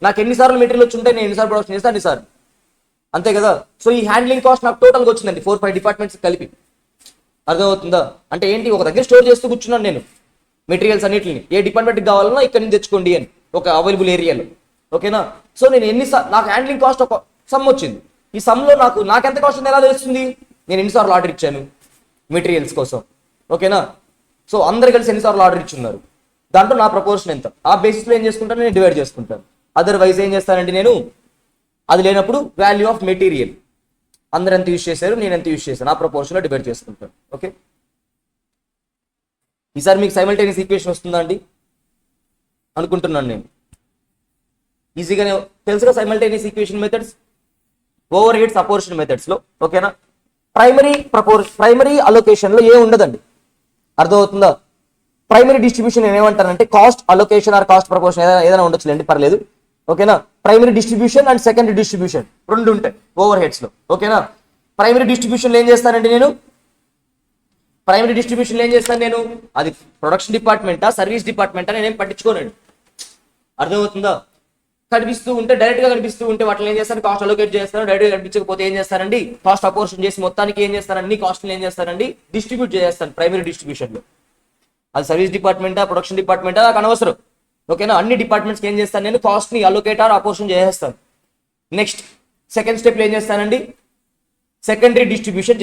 S1: నాకు ఎన్నిసార్లు మెటీరియల్ వచ్చి ఉంటే నేను ఎన్నిసార్లు ప్రొడక్షన్ చేస్తాను అన్నిసార్లు, అంతే కదా. సో ఈ హ్యాండ్లింగ్ కాస్ట్ నాకు టోటల్గా వచ్చిందండి 4-5 డిపార్ట్మెంట్స్ కలిపి. అర్థమవుతుందా? అంటే ఏంటి, ఒక దగ్గర స్టోర్ చేస్తూ కూర్చున్నాను నేను మెటీరియల్స్ అన్నిటిని, ఏ డిపార్ట్మెంట్కి కావాలన్నా ఇక్కడ నుంచి తెచ్చుకోండి అని ఒక అవైలబుల్ ఏరియాలో, ఓకేనా. సో నేను నాకు హ్యాండ్లింగ్ కాస్ట్ ఒక సమ్ వచ్చింది. ఈ సమ్లో నాకు ఎంత కాస్ట్ ఉంది ఎలా తెలుస్తుంది, నేను ఎన్నిసార్లు ఆర్డర్ ఇచ్చాను మెటీరియల్స్ కోసం, ఓకేనా. సో అందరు కలిసి ఎన్నిసార్లు ఆర్డర్ ఇచ్చున్నారు, దాంట్లో నా ప్రపోర్షన్ ఎంత, ఆ బేసిస్లో ఏం చేసుకుంటాను, నేను డివైడ్ చేసుకుంటాను. అదర్వైజ్ ఏం చేస్తానంటే నేను, అది లేనప్పుడు వాల్యూ ఆఫ్ మెటీరియల్, అందరు ఎంత యూజ్ చేశారు, నేను ఎంత యూజ్ చేశాను, ఆ ప్రపోర్షన్లో డివైడ్ చేసుకుంటాను, ఓకే. ఈసారి మీకు సైమల్టేనియస్ ఈక్వేషన్ వస్తుందా అండి అనుకుంటున్నాను నేను. ఈజీగానే తెలుసుగా simultaneous equation methods, overheads apportion మెథడ్స్లో, ఓకేనా. ప్రైమరీ అలొకేషన్లో ఏం ఉండదండి, అర్థమవుతుందా. ప్రైమరీ డిస్ట్రిబ్యూషన్ ఏమంటారంటే cost allocation or cost proportion ఏదైనా ఉండొచ్చులేండి, పర్లేదు, ఓకేనా. Primary distribution and secondary distribution రెండు ఉంటాయి ఓవర్ హెడ్స్లో, ఓకేనా. ప్రైమరీ డిస్ట్రిబ్యూషన్లో ఏం చేస్తానండి నేను, అది ప్రొడక్షన్ డిపార్ట్మెంటా సర్వీస్ డిపార్ట్మెంటా నేనేం పట్టించుకోనండి. అర్థమవుతుందా? కనిపిస్తూ ఉంటే డైరెక్ట్గా కనిపిస్తూ ఉంటే వాటిని ఏం చేస్తాను, కాస్ట్ అలొకేట్ చేస్తాను. డైరెక్ట్గా కనిపించకపోతే ఏం చేస్తానండి, కాస్ట్ అపోర్షన్ చేసి మొత్తానికి ఏం చేస్తానండి, కాస్ట్ని ఏం చేస్తానండి, డిస్ట్రిబ్యూట్ చేస్తాను ప్రైమరీ డిస్ట్రిబ్యూషన్లో. అది సర్వీస్ డిపార్ట్మెంటా ప్రొడక్షన్ డిపార్ట్మెంటా నాకు అనవసరం, ఓకేనా. అన్ని డిపార్ట్మెంట్స్కి ఏం చేస్తాను నేను, కాస్ట్ని అలొకేట్ ఆర్ అపోర్షన్ చేసేస్తాను. నెక్స్ట్ సెకండ్ స్టెప్లో ఏం చేస్తానండి, సెకండరీ డిస్ట్రిబ్యూషన్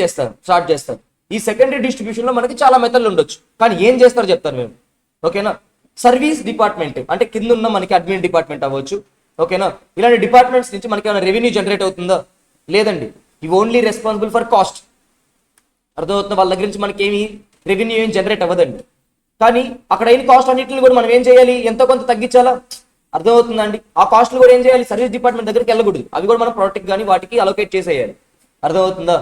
S1: స్టార్ట్ చేస్తాను. ఈ సెకండరీ డిస్ట్రిబ్యూషన్లో మనకి చాలా మెథడ్లు ఉండొచ్చు, కానీ ఏం చేస్తారో చెప్తాను మేము, ఓకేనా. సర్వీస్ డిపార్ట్మెంట్ అంటే కింద ఉన్న మనకి అడ్మిన్ డిపార్ట్మెంట్ అవ్వచ్చు, ఓకేనా. ఇలాంటి డిపార్ట్మెంట్స్ నుంచి మనకి ఏమైనా రెవెన్యూ జనరేట్ అవుతుందా, లేదండి. ఇవి ఓన్లీ రెస్పాన్సిబుల్ ఫర్ కాస్ట్. అర్థమవుతుంది, వాళ్ళ దగ్గర నుంచి మనకి ఏమి రెవెన్యూ ఏం జనరేట్ అవ్వదండి. కానీ అక్కడ అయిన కాస్ట్ అన్నింటిని కూడా మనం ఏం చేయాలి, ఎంతో కొంత తగ్గించాలా. అర్థమవుతుందండి. ఆ కాస్ట్లు కూడా ఏం చేయాలి, సర్వీస్ డిపార్ట్మెంట్ దగ్గరికి వెళ్ళకూడదు, అవి కూడా మనం ప్రొడక్ట్కి కానీ వాటికి అలొకేట్ చేసేయాలి. అర్థమవుతుందా.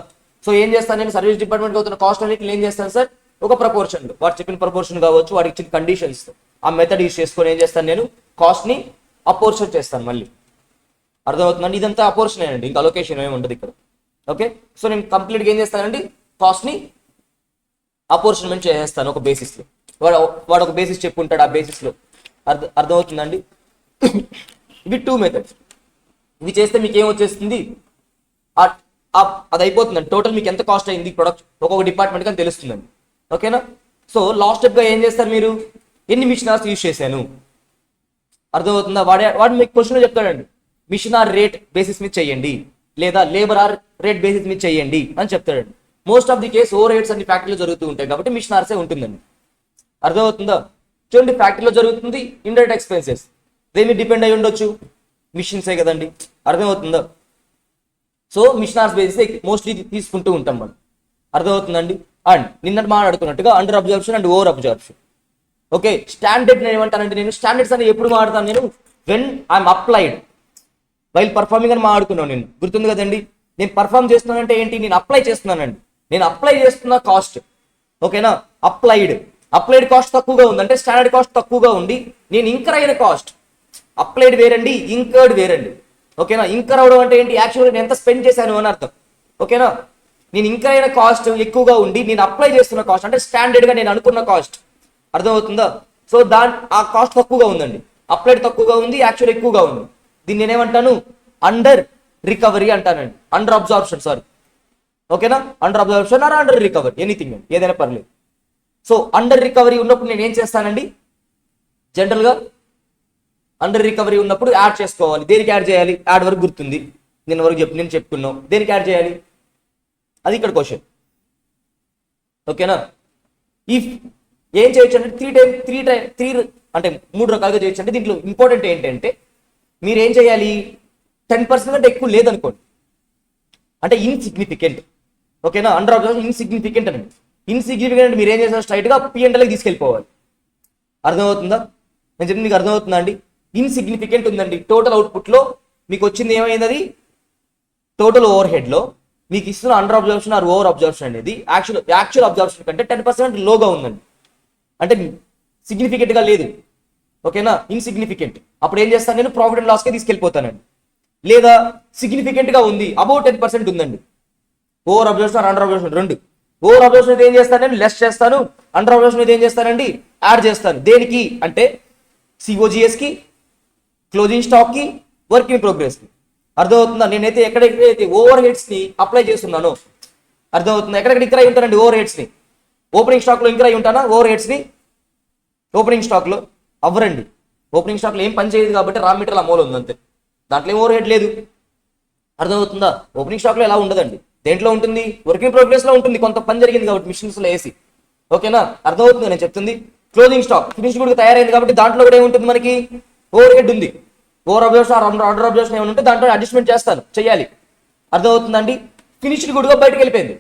S1: సో ఏం చేస్తాను నేను, సర్వీస్ డిపార్ట్మెంట్కి అవుతున్న కాస్ట్ అన్నింటిని ఏం చేస్తాను సార్, ఒక ప్రపోర్షన్, వాడు చెప్పిన ప్రపోర్షన్ కావచ్చు, వాడికి ఇచ్చిన కండిషన్స్, ఆ మెథడ్ యూజ్ చేసుకొని ఏం చేస్తాను నేను, కాస్ట్ని అపోర్షన్ చేస్తాను మళ్ళీ. అర్థమవుతుందండి. ఇదంతా అపోర్షన్ అండి, ఇంకా అలొకేషన్ ఏమి ఉండదు ఇక్కడ, ఓకే. సో నేను కంప్లీట్గా ఏం చేస్తానండి, కాస్ట్ని అపోర్షన్మెంట్ చేసేస్తాను ఒక బేసిస్లో. వాడు ఒక బేసిస్ చెప్పుంటాడు, ఆ బేసిస్లో. అర్థమవుతుందండి. ఇవి 2 మెథడ్స్. ఇవి చేస్తే మీకు ఏం వచ్చేస్తుంది, అది అయిపోతుందండి. టోటల్ మీకు ఎంత కాస్ట్ అయింది ప్రొడక్ట్ ఒక్కొక్క డిపార్ట్మెంట్ అని తెలుస్తుందండి, ఓకేనా. సో లాస్ట్ స్టెప్గా ఏం చేస్తారు మీరు, ఎన్ని మిషన్ అవర్స్ యూజ్ చేశాను. అర్థమవుతుందా. వాడు మీకు క్వశ్చన్లో చెప్తాడండి, మిషన్ ఆర్ రేట్ బేసిస్ మీద చేయండి, లేదా లేబర్ ఆర్ రేట్ బేసిస్ మీద చేయండి అని చెప్తాడండి. Most of the case overheads అన్ని ఫ్యాక్టరీలో జరుగుతూ ఉంటాయి కాబట్టి మిషన్ ఆర్సే ఉంటుందండి. అర్థమవుతుందా. చూడండి ఫ్యాక్టరీలో జరుగుతుంది ఇండైరెక్ట్ ఎక్స్పెన్సెస్ దేని డిపెండ్ అయి ఉండొచ్చు, మిషన్సే కదండి, అర్థమవుతుందా? సో మిషనర్స్ బేసిస్ మోస్ట్లీ తీసుకుంటూ ఉంటాం మనం, అర్థమవుతుందండి. అండ్ నిన్నటి మాట్లాడుకున్నట్టుగా under absorption and over absorption. Okay, standard నేను ఏమంటానంటే నేను స్టాండర్డ్స్ అని ఎప్పుడు మాట్లాడతాను నేను when I'm applied while performing అని మాట్లాడుకున్నాను. నేను గుర్తుంది కదండి, నేను పర్ఫామ్ చేస్తున్నానంటే ఏంటి, నేను అప్లై చేస్తున్నానండి, నేను అప్లై చేస్తున్న కాస్ట్. ఓకేనా, అప్లైడ్ కాస్ట్ తక్కువగా ఉంది అంటే స్టాండర్డ్ కాస్ట్ తక్కువగా ఉండి నేను ఇంకర్ అయిన కాస్ట్, అప్లైడ్ వేరండి, ఇంకర్డ్ వేరండి. ఓకేనా, ఇంకర్ అవడం అంటే ఏంటి, యాక్చువల్గా నేను ఎంత స్పెండ్ చేశాను అని అర్థం. ఓకేనా, నేను ఇంకర్ అయిన కాస్ట్ ఎక్కువగా ఉండి నేను అప్లై చేస్తున్న కాస్ట్ అంటే స్టాండర్డ్ గా నేను అనుకున్న కాస్ట్, అర్థమవుతుందా? సో ఆ కాస్ట్ తక్కువగా ఉందండి, అప్లైడ్ తక్కువగా ఉంది, యాక్చువల్ ఎక్కువగా ఉంది. దీన్ని నేనేమంటాను, అండర్ రికవరీ అంటానండి, అండర్ అబ్జార్ప్షన్, సారీ. ఓకేనా, under absorption or under recovery, anything అండి, ఏదైనా పర్లేదు. సో అండర్ రికవరీ ఉన్నప్పుడు నేను ఏం చేస్తానండి, జనరల్గా అండర్ రికవరీ ఉన్నప్పుడు యాడ్ చేసుకోవాలి. దేనికి యాడ్ చేయాలి, యాడ్ వరకు గుర్తుంది, నేను చెప్పుకున్నాం, దేనికి యాడ్ చేయాలి అది ఇక్కడ క్వశ్చన్. ఓకేనా, ఇఫ్ ఏం చేయొచ్చు అంటే త్రీ అంటే 3 రకాలుగా చేయొచ్చు. అంటే దీంట్లో ఇంపార్టెంట్ ఏంటంటే మీరు ఏం చేయాలి, 10% కంటే ఎక్కువ లేదనుకోండి అంటే ఇన్సిగ్నిఫికెంట్. ఓకేనా, అండర్ అబ్జర్వేషన్ ఇన్సిగ్నిఫికెంట్ అండి. ఇన్సిగ్నిఫికెంట్ మీరు ఏం చేస్తారు, స్ట్రైట్ గా P&Lకి తీసుకెళ్ళిపోవాలి. అర్థమవుతుందా, నేను చెప్పింది మీకు అర్థమవుతుందా అండి? ఇన్సిగ్నిఫికెంట్ ఉందండి, టోటల్ అవుట్పుట్ లో మీకు వచ్చింది ఏమైంది, అది టోటల్ ఓవర్ హెడ్ లో మీకు ఇస్తున్న under observation or over observation అనేది యాక్చువల్ అబ్జర్వేషన్ కంటే 10% లోగా ఉందండి, అంటే సిగ్నిఫికెంట్ గా లేదు. ఓకేనా, ఇన్సిగ్నిఫికెంట్. అప్పుడు ఏం చేస్తాను, నేను ప్రాఫిట్ అండ్ లాస్ కి తీసుకెళ్ళిపోతానండి. లేదా సిగ్నిఫికెంట్ గా ఉంది, అబౌట్ 10% ఉందండి, over observation or under observation రెండు. ఓవర్ అబ్జర్వేషన్ అయితే ఏం చేస్తాను, నేను లెస్ చేస్తాను. అండర్ అబ్జర్వేషన్ అయితే ఏం చేస్తానండి, యాడ్ చేస్తాను. దేనికి అంటే సిఓజిఎస్ కి, క్లోజింగ్ స్టాక్ కి, వర్క్ ఇన్ ప్రోగ్రెస్ కి. అర్థమవుతుందా, నేనైతే ఎక్కడెక్కడైతే ఓవర్ హెడ్స్ ని అప్లై చేస్తున్నాను, అర్థమవుతుందా, ఎక్కడెక్కడ ఇంకర్ అయి ఉంటానండి ఓవర్ హెడ్స్ ని. ఓపెనింగ్ స్టాక్ లో ఇంకర్ అయి ఉంటానా ఓవర్ హెడ్స్ ని, ఓపెనింగ్ స్టాక్ లో అవ్వరండి. ఓపెనింగ్ స్టాక్ లో ఏం పని చేయదు కాబట్టి రా మెటీరియల్ అమోల్ ఉంది అంతే, దాంట్లో ఏం ఓవర్ హెడ్ లేదు. అర్థమవుతుందా, ఓపెనింగ్ స్టాక్ లో ఎలా ఉండదండి, దేంట్లో ఉంటుంది, వర్కింగ్ ప్రోగ్రెస్ లో ఉంటుంది, కొంత పని జరిగింది కాబట్టి మిషన్స్ లో వేసి. ఓకేనా, అర్థమవుతుంది నేను చెప్తుంది. క్లోజింగ్ స్టాక్ ఫినిష్ కూడా తయారైంది కాబట్టి దాంట్లో కూడా ఏముంటుంది, మనకి ఓవర్ హెడ్ ఉంది. ఓవర్ అబ్జర్వేషన్ అండర్ అబ్జర్వేషన్ ఏమైనా ఉంటే దాంట్లో అడ్జస్ట్మెంట్ చేయాలి. అర్థమవుతుందండి. ఫినిష్డ్ గుడ్ గా బయటకు వెళ్ళిపోయింది,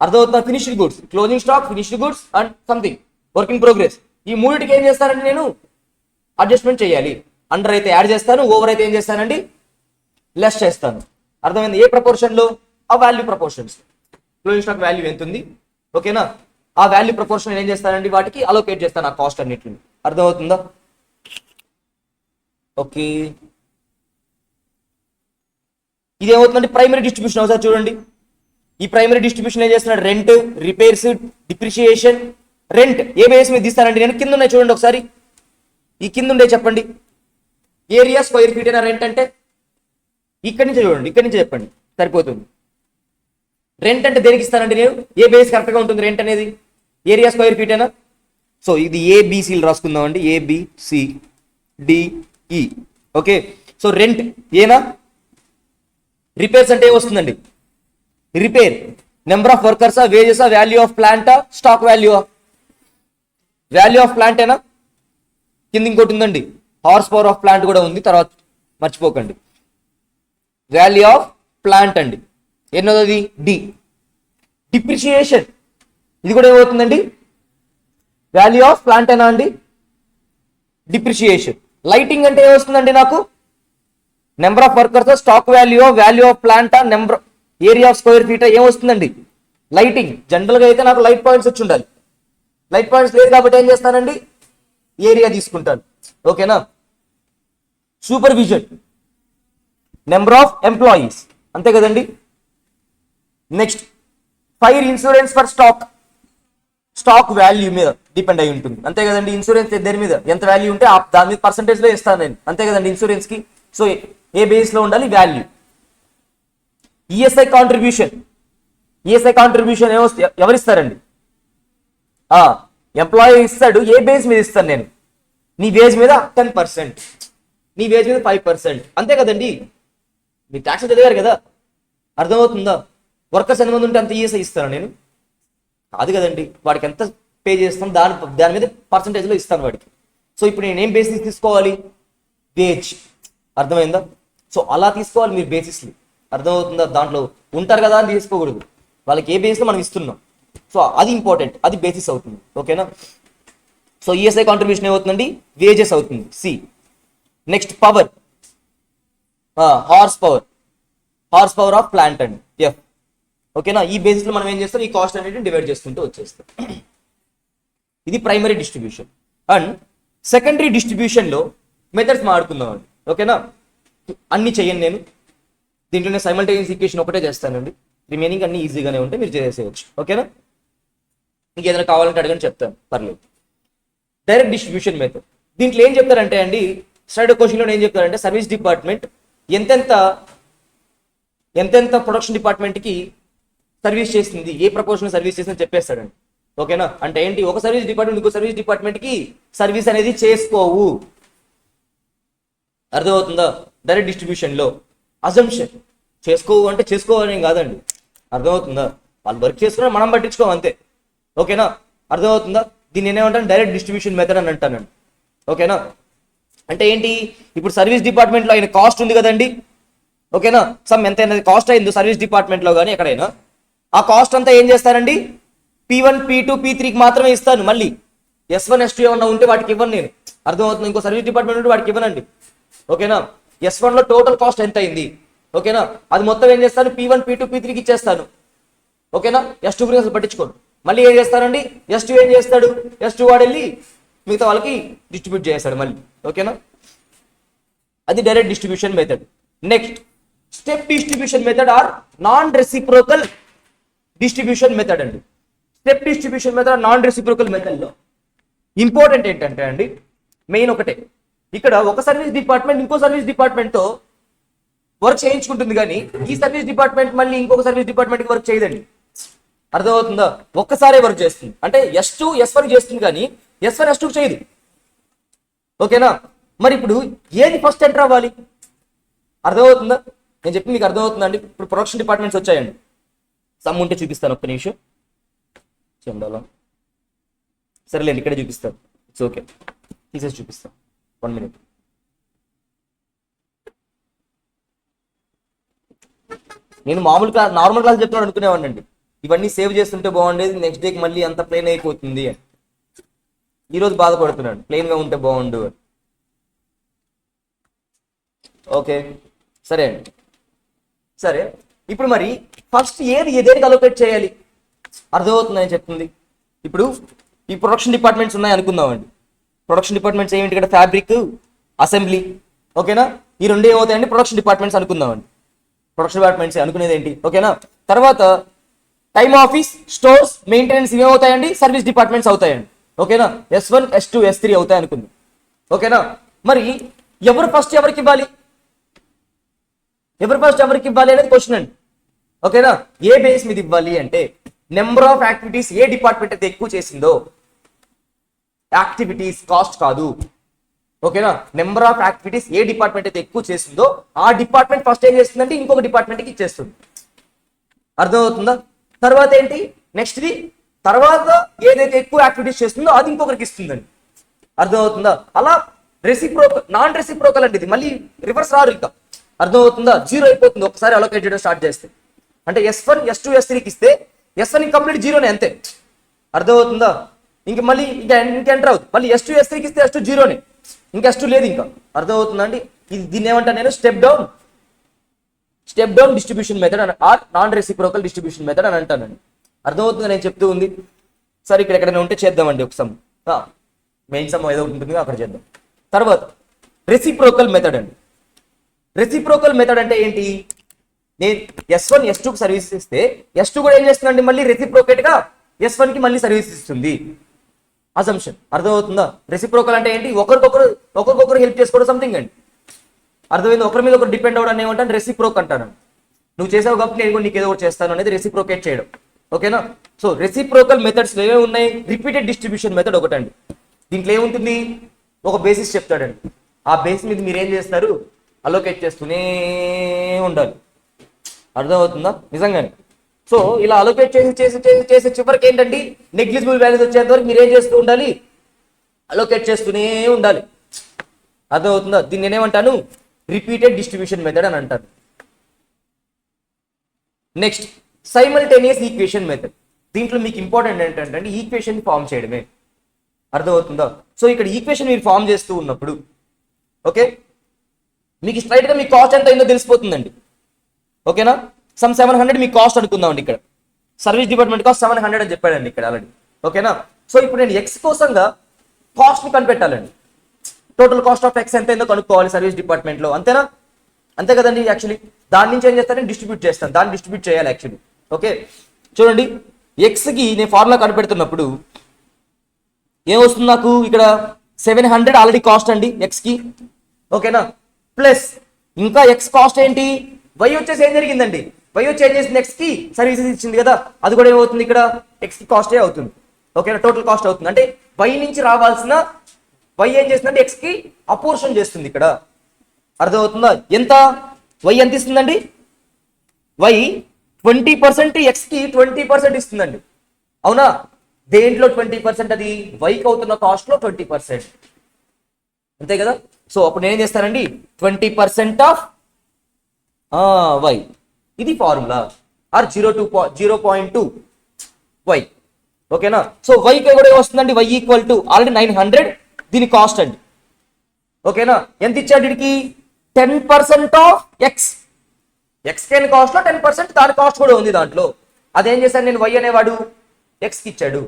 S1: అర్థమవుతుందా, finished goods, closing stock, finished goods and something work in progress. ఈ మూడింటికి ఏం చేస్తానండి, నేను అడ్జస్ట్మెంట్ చేయాలి. అండర్ అయితే యాడ్ చేస్తాను, ఓవర్ అయితే ఏం చేస్తానండి, లెస్ చేస్తాను. అర్థమైంది, ఏ ప్రపోర్షన్ లో, ఆ value proportions. Closing stock value ఎంత ఉంది, ఓకేనా, ఆ వాల్యూ ప్రపోర్షన్ ఏం చేస్తానండి, వాటికి అలోకేట్ చేస్తాను ఆ కాస్ట్ అన్నిటిని. అర్థమవుతుందా, ఓకే. ఇది ఏమవుతుందండి, ప్రైమరీ డిస్ట్రిబ్యూషన్. ఒకసారి చూడండి, ఈ ప్రైమరీ డిస్ట్రిబ్యూషన్ ఏం చేస్తున్నాడు, రెంట్, రిపేర్స్, డిప్రిషియేషన్. రెంట్ ఏ బేస్ మీద తీస్తానండి నేను, కింద ఉన్నాయి చూడండి ఒకసారి, ఈ కింద ఉండే చెప్పండి, ఏరియా స్క్వేర్ ఫీట్ అయినా రెంట్ అంటే ఇక్కడి నుంచి చూడండి, ఇక్కడి నుంచి చెప్పండి సరిపోతుంది. రెంట్ అంటే దేనికి ఇస్తానండి నేను, ఏ బేస్ కరెక్ట్గా ఉంటుంది రెంట్ అనేది, ఏరియా స్క్వేర్ ఫీట్ అయినా. సో ఇది ఏబిసిలు రాసుకుందాం అండి, ఏబిసిడిఈ. ఓకే, సో రెంట్ ఏనా. రిపేర్స్ అంటే ఏమొస్తుందండి, రిపేర్ నెంబర్ ఆఫ్ వర్కర్సా, వేజెసా, వాల్యూ ఆఫ్ ప్లాంటా, స్టాక్ వాల్యూ ఆఫ్ ప్లాంట్ ఏనా. కింద ఇంకోటి ఉందండి, హార్స్ పవర్ ఆఫ్ ప్లాంట్ కూడా ఉంది, తర్వాత మర్చిపోకండి. వాల్యూ ఆఫ్ ప్లాంట్ అండి, ఎన్నోది డి. డిప్రిషియేషన్ ఇది కూడా ఏమవుతుందండి, వాల్యూ ఆఫ్ ప్లాంట్ ఏనా అండి, డిప్రిషియేషన్. లైటింగ్ అంటే ఏమొస్తుందండి నాకు, number of workers, stock value of plant, number area of square feet ఏమొస్తుందండి, లైటింగ్. జనరల్ గా అయితే నాకు లైట్ పాయింట్స్ వచ్చి ఉండాలి, లైట్ పాయింట్స్ లేదు కాబట్టి ఏం చేస్తానండి, ఏరియా తీసుకుంటాను. ఓకేనా, సూపర్విజన్, నెంబర్ ఆఫ్ ఎంప్లాయీస్, అంతే కదండి. Next fire insurance for stock value మీద డిపెండ్ అయి ఉంటుంది, అంతే కదండి. ఇన్సూరెన్స్ దేని మీద ఎంత వాల్యూ ఉంటే దాని మీద పర్సంటేజ్ లో ఇస్తాను నేను, అంతే కదండి ఇన్సూరెన్స్ కి. సో ఏ బేస్ లో ఉండాలి, వాల్యూ. ఈఎస్ఐ కాంట్రిబ్యూషన్ ఎవరిస్తారండి, ఎంప్లాయీ ఇస్తాడు. ఏ బేస్ మీద ఇస్తాను నేను, నీ బేస్ మీద 10%, నీ బేస్ మీద 5%, అంతే కదండి. మీ ట్యాక్స్ చదివారు కదా, అర్థమవుతుందా. వర్కర్స్ ఎంతమంది ఉంటే అంత ఈఎస్ఐ ఇస్తాను నేను, కాదు కదండి. వాడికి ఎంత పే చేస్తాను, దాని మీద పర్సంటేజ్లో ఇస్తాను వాడికి. సో ఇప్పుడు నేను ఏం బేసిస్ తీసుకోవాలి? వేజ్. అర్థమైందా? సో అలా తీసుకోవాలి మీరు బేసిస్ని. అర్థమవుతుందా? దాంట్లో ఉంటారు కదా అని తీసుకోకూడదు. వాళ్ళకి ఏ బేస్లో మనం ఇస్తున్నాం, సో అది ఇంపార్టెంట్, అది బేసిస్ అవుతుంది. ఓకేనా? సో ఈఎస్ఐ కాంట్రిబ్యూషన్ ఏమవుతుందండి? వేజెస్ అవుతుంది, C. Next power, horse power of plant అండి, ఎఫ్. ఓకేనా? ఈ బేసిస్లో మనం ఏం చేస్తాం? ఈ కాస్ట్ అనేది డివైడ్ చేసుకుంటూ వచ్చేస్తాం. ఇది ప్రైమరీ డిస్ట్రిబ్యూషన్. అండ్ సెకండరీ డిస్ట్రిబ్యూషన్లో మెథడ్స్ మాట్లాడుకుందాం అండి. ఓకేనా? అన్ని చెయ్యండి, నేను దీంట్లోనే సైమల్టేనియస్ ఈక్వేషన్ ఒకటే చేస్తానండి, రిమైనింగ్ అన్ని ఈజీగానే ఉంటే మీరు చేసేయచ్చు. ఓకేనా? ఇంకేదైనా కావాలంటే అడగని చెప్తాను, పర్లేదు. డైరెక్ట్ డిస్ట్రిబ్యూషన్ మెథడ్, దీంట్లో ఏం చెప్తారంటే అండి, స్టడీ క్వశ్చన్లో ఏం చెప్తారంటే సర్వీస్ డిపార్ట్మెంట్ ఎంతెంత ప్రొడక్షన్ డిపార్ట్మెంట్కి సర్వీస్ చేసింది, ఏ ప్రపోర్షన్ సర్వీస్ చేసిందని చెప్పేస్తాడండి. ఓకేనా? అంటే ఏంటి, ఒక సర్వీస్ డిపార్ట్మెంట్ ఇంకో సర్వీస్ డిపార్ట్మెంట్కి సర్వీస్ అనేది చేసుకోవు. అర్థమవుతుందా? డైరెక్ట్ డిస్ట్రిబ్యూషన్లో అజంప్షన్, చేసుకోవు అంటే చేసుకోవని కాదండి. అర్థమవుతుందా? వాళ్ళు వర్క్ చేసుకున్నా మనం పట్టించుకోం అంతే. ఓకేనా? అర్థమవుతుందా? దీన్ని ఏమంటాను? డైరెక్ట్ డిస్ట్రిబ్యూషన్ మెథడ్ అని అంటానండి. ఓకేనా? అంటే ఏంటి, ఇప్పుడు సర్వీస్ డిపార్ట్మెంట్లో అయిన కాస్ట్ ఉంది కదండి. ఓకేనా? సమ్ ఎంత కాస్ట్ అయిందో సర్వీస్ డిపార్ట్మెంట్లో కానీ ఎక్కడైనా, ఆ కాస్ట్ అంతా ఏం చేస్తానండి, P1 P2 P3కి మాత్రమే ఇస్తాను. మళ్ళీ S1 S2 ఏమన్నా ఉంటే వాటికి ఇవ్వను నేను. అర్థమవుతుంది? ఇంకో సర్వీస్ డిపార్ట్మెంట్ ఉంటే వాటికి ఇవ్వనండి. ఓకేనా? S1లో టోటల్ కాస్ట్ ఎంత అయింది, ఓకేనా, అది మొత్తం ఏం చేస్తాను, P1 P2 P3కి ఇచ్చేస్తాను. ఓకేనా? S2 గురించి అసలు పట్టించుకోండి. మళ్ళీ ఏం చేస్తానండి, S2 ఏం చేస్తాడు, S2 వాడు వెళ్ళి మిగతా వాళ్ళకి డిస్ట్రిబ్యూట్ చేస్తాడు మళ్ళీ. ఓకేనా? అది direct distribution method. Next step distribution method or non reciprocal distribution method అండి. Step distribution method, non reciprocal మెథడ్లో ఇంపార్టెంట్ ఏంటంటే అండి, మెయిన్ ఒకటే, ఇక్కడ ఒక సర్వీస్ డిపార్ట్మెంట్ ఇంకో సర్వీస్ డిపార్ట్మెంట్తో వర్క్ చేయించుకుంటుంది, కానీ ఈ సర్వీస్ డిపార్ట్మెంట్ మళ్ళీ ఇంకొక సర్వీస్ డిపార్ట్మెంట్కి వర్క్ చేయదండి. అర్థమవుతుందా? ఒక్కసారే వర్క్ చేస్తుంది. అంటే S2 S1 చేస్తుంది, కానీ S1 S2 చేయదు. ఓకేనా? మరి ఇప్పుడు ఏది ఫస్ట్ ఎంటర్ అవ్వాలి? అర్థమవుతుందా? నేను చెప్పి మీకు అర్థమవుతుందండి. ఇప్పుడు ప్రొడక్షన్ డిపార్ట్మెంట్స్ వచ్చాయండి, సమ్ ఉంటే చూపిస్తాను, ఒక్క నిమిషం చెండాలా, సరేలేండి ఇక్కడే చూపిస్తాను, ఇట్స్ ఓకే, తీసేసి చూపిస్తాను, 1 minute. నేను నార్మల్ క్లాస్ చెప్తున్నాడు అనుకునేవాడిని అండి, ఇవన్నీ సేవ్ చేస్తుంటే బాగుండేది, నెక్స్ట్ డేకి మళ్ళీ అంత ప్లెయిన్ అయిపోతుంది అని. ఈరోజు బాధపడుతున్నాడు, ప్లెయిన్గా ఉంటే బాగుండు అని. ఓకే, సరే అండి. సరే, ఇప్పుడు మరి ఫస్ట్ ఏదేనికి అలొకేట్ చేయాలి? అర్థమవుతుందని చెప్తుంది. ఇప్పుడు ఈ ప్రొడక్షన్ డిపార్ట్మెంట్స్ ఉన్నాయి అనుకుందామండి. ప్రొడక్షన్ డిపార్ట్మెంట్స్ ఏమిటి, ఇక్కడ ఫ్యాబ్రిక్, అసెంబ్లీ. ఓకేనా? ఈ రెండు ఏమవుతాయండి, ప్రొడక్షన్ డిపార్ట్మెంట్స్ అనుకుందామండి. ప్రొడక్షన్ డిపార్ట్మెంట్స్ అనుకునేది ఏంటి? ఓకేనా? తర్వాత టైమ్ ఆఫీస్, స్టోర్స్, మెయింటెనెన్స్ ఇవేమవుతాయండి, సర్వీస్ డిపార్ట్మెంట్స్ అవుతాయండి. ఓకేనా? S1 S2 S3 అవుతాయి అనుకుందాం. ఓకేనా? మరి ఎవరు ఫస్ట్ ఎవరికి ఇవ్వాలి అనేది క్వశ్చన్ అండి. ఓకేనా? ఏ బేస్ మీద ఇవ్వాలి అంటే, number of activities A department అయితే ఎక్కువ చేసిందో, యాక్టివిటీస్ కాస్ట్ కాదు. ఓకేనా? Number of activities A department అయితే ఎక్కువ చేసిందో ఆ డిపార్ట్మెంట్ ఫస్ట్ ఏం చేస్తుందంటే ఇంకొక డిపార్ట్మెంట్కి ఇచ్చేస్తుంది. అర్థమవుతుందా? తర్వాత ఏంటి, నెక్స్ట్ది తర్వాత ఏదైతే ఎక్కువ యాక్టివిటీస్ చేస్తుందో అది ఇంకొకరికి ఇస్తుందండి. అర్థమవుతుందా? అలా నాన్ రెసిప్రోకల్ అంటే ఇది మళ్ళీ రివర్స్ రారు ఇంకా. అర్థమవుతుందా? జీరో అయిపోతుంది ఒకసారి అలొకేట్ చేయడం స్టార్ట్ చేస్తే. అంటే S1 S2 S3కి ఇస్తే S1 కంప్లీట్ జీరోనే అంతే. అర్థమవుతుందా? ఇంక మళ్ళీ ఎంటర్ అవుతుంది. మళ్ళీ S2 S3కి ఇస్తే S2 జీరోనే, ఇంకా S2 లేదు ఇంకా. అర్థమవుతుందా అండి? దీన్ని ఏమంటాను నేను, step down distribution method or non reciprocal distribution method అని అంటానండి. అర్థమవుతుందా నేను చెప్తూ ఉంది? సరే, ఇక్కడ ఎక్కడైనా ఉంటే చేద్దామండి ఒక సమ్, మెయిన్ సమ్ ఏదో ఉంటుంది అక్కడ చేద్దాం. తర్వాత రెసిప్రోకల్ మెథడ్ అండి. రెసిప్రోకల్ మెథడ్ అంటే ఏంటి, నేను S1 S2కి సర్వీస్ ఇస్తే S2 కూడా ఏం చేస్తుందండి, మళ్ళీ రెసిప్రోకేట్గా S1కి మళ్ళీ సర్వీస్ ఇస్తుంది. అజంప్షన్. అర్థమవుతుందా? రెసిప్రోకల్ అంటే ఏంటి, ఒకరికొకరు హెల్ప్ చేసుకోవడం సంథింగ్ అండి. అర్థమైంది? ఒకరి మీద ఒకరు డిపెండ్ అవ్వడం ఏమంటాను, రెసిప్రోక్ అంటాను. నువ్వు చేసావు కాబట్టి నేను కూడా నీకు ఏదో ఒకటి చేస్తాను అనేది రెసిప్రోకేట్ చేయడం. ఓకేనా? సో రెసిప్రోకల్ మెథడ్స్ ఏమేమి ఉన్నాయి, రిపీటెడ్ డిస్ట్రిబ్యూషన్ మెథడ్ ఒకటండి. దీంట్లో ఏముంటుంది, ఒక బేసిస్ చెప్తాడండి, ఆ బేస్ మీద మీరు ఏం చేస్తారు, అలొకేట్ చేస్తూనే ఉండాలి. అర్థమవుతుందా? నిజంగానే సో ఇలా అలోకేట్ చేసి చేసి చేసి చేసి చివరికి ఏంటండి నెగ్లిజిబుల్ వాల్యూస్ వచ్చేంత వరకు మీరు ఏం చేస్తూ ఉండాలి, అలోకేట్ చేస్తూనే ఉండాలి. అర్థమవుతుందా? దీన్ని నేనేమంటాను, రిపీటెడ్ డిస్ట్రిబ్యూషన్ మెథడ్ అని అంటాను. Next simultaneous equation method. దీంట్లో మీకు ఇంపార్టెంట్ ఏంటంటే ఈక్వేషన్ ఫామ్ చేయడమే. అర్థమవుతుందా? సో ఇక్కడ ఈక్వేషన్ మీరు ఫామ్ చేస్తూ ఉన్నప్పుడు ఓకే మీకు స్ట్రైట్ గా మీ కాస్ట్ ఎంత అయిందో తెలిసిపోతుందండి. ఓకేనా? సమ్ 700 మీ కాస్ట్ అనుకుందామండి. ఇక్కడ సర్వీస్ డిపార్ట్మెంట్ కాస్ట్ 700 అని చెప్పాడండి ఇక్కడ ఆల్రెడీ. ఓకేనా? సో ఇప్పుడు నేను ఎక్స్ కోసంగా కాస్ట్ ని కనిపెట్టాలండి. టోటల్ కాస్ట్ ఆఫ్ ఎక్స్ ఎంత అయిందో కనుక్కోవాలి సర్వీస్ డిపార్ట్మెంట్ లో. అంతేనా? అంతే కదండి. యాక్చువల్లీ దాని నుంచి ఏం చేస్తాను, డిస్ట్రిబ్యూట్ చేస్తాను. దాన్ని డిస్ట్రిబ్యూట్ చేయాలి యాక్చువల్లీ. ఓకే చూడండి, ఎక్స్ కి నేను ఫార్ములా కనిపెడుతున్నప్పుడు ఏమొస్తుంది నాకు, ఇక్కడ 700 ఆల్రెడీ కాస్ట్ అండి ఎక్స్ కి. ఓకేనా? ప్లస్ ఇంకా ఎక్స్ కాస్ట్ ఏంటి, వై వచ్చేసి ఏం జరిగిందండి, వై వచ్చి ఏం చేసింది, ఎక్స్ కి సర్వీసెస్ ఇచ్చింది కదా, అది కూడా ఏమవుతుంది ఇక్కడ ఎక్స్ కి కాస్టే అవుతుంది. ఓకేనా? టోటల్ కాస్ట్ అవుతుంది. అంటే వై నుంచి రావాల్సిన వై ఏం చేస్తుందంటే ఎక్స్ కి అపోర్షన్ చేస్తుంది ఇక్కడ. అర్థమవుతుందా? ఎంత వై ఎంత ఇస్తుందండి, వై 20% ఎక్స్ కి 20% ఇస్తుందండి. అవునా? దేంట్లో 20%, అది వైకి అవుతున్న కాస్ట్ లో 20%. అంతే కదా? సో అప్పుడు నేనేం చేస్తానండి, 20% ఆఫ్ వై, ఇది ఫార్ములా. Or 0.2 Y. ఓకేనా? సో వైకి కూడా వస్తుందండి, వై ఈక్వల్ టు ఆల్రెడీ 900 దీని కాస్ట్ అండి. ఓకేనా? ఎంత ఇచ్చాడు వీడికి, 10% of X. X cane cost లో 10% దాని కాస్ట్ కూడా ఉంది దాంట్లో. అదేం చేశాను నేను, వై అనేవాడు ఎక్స్ కి ఇచ్చాడు,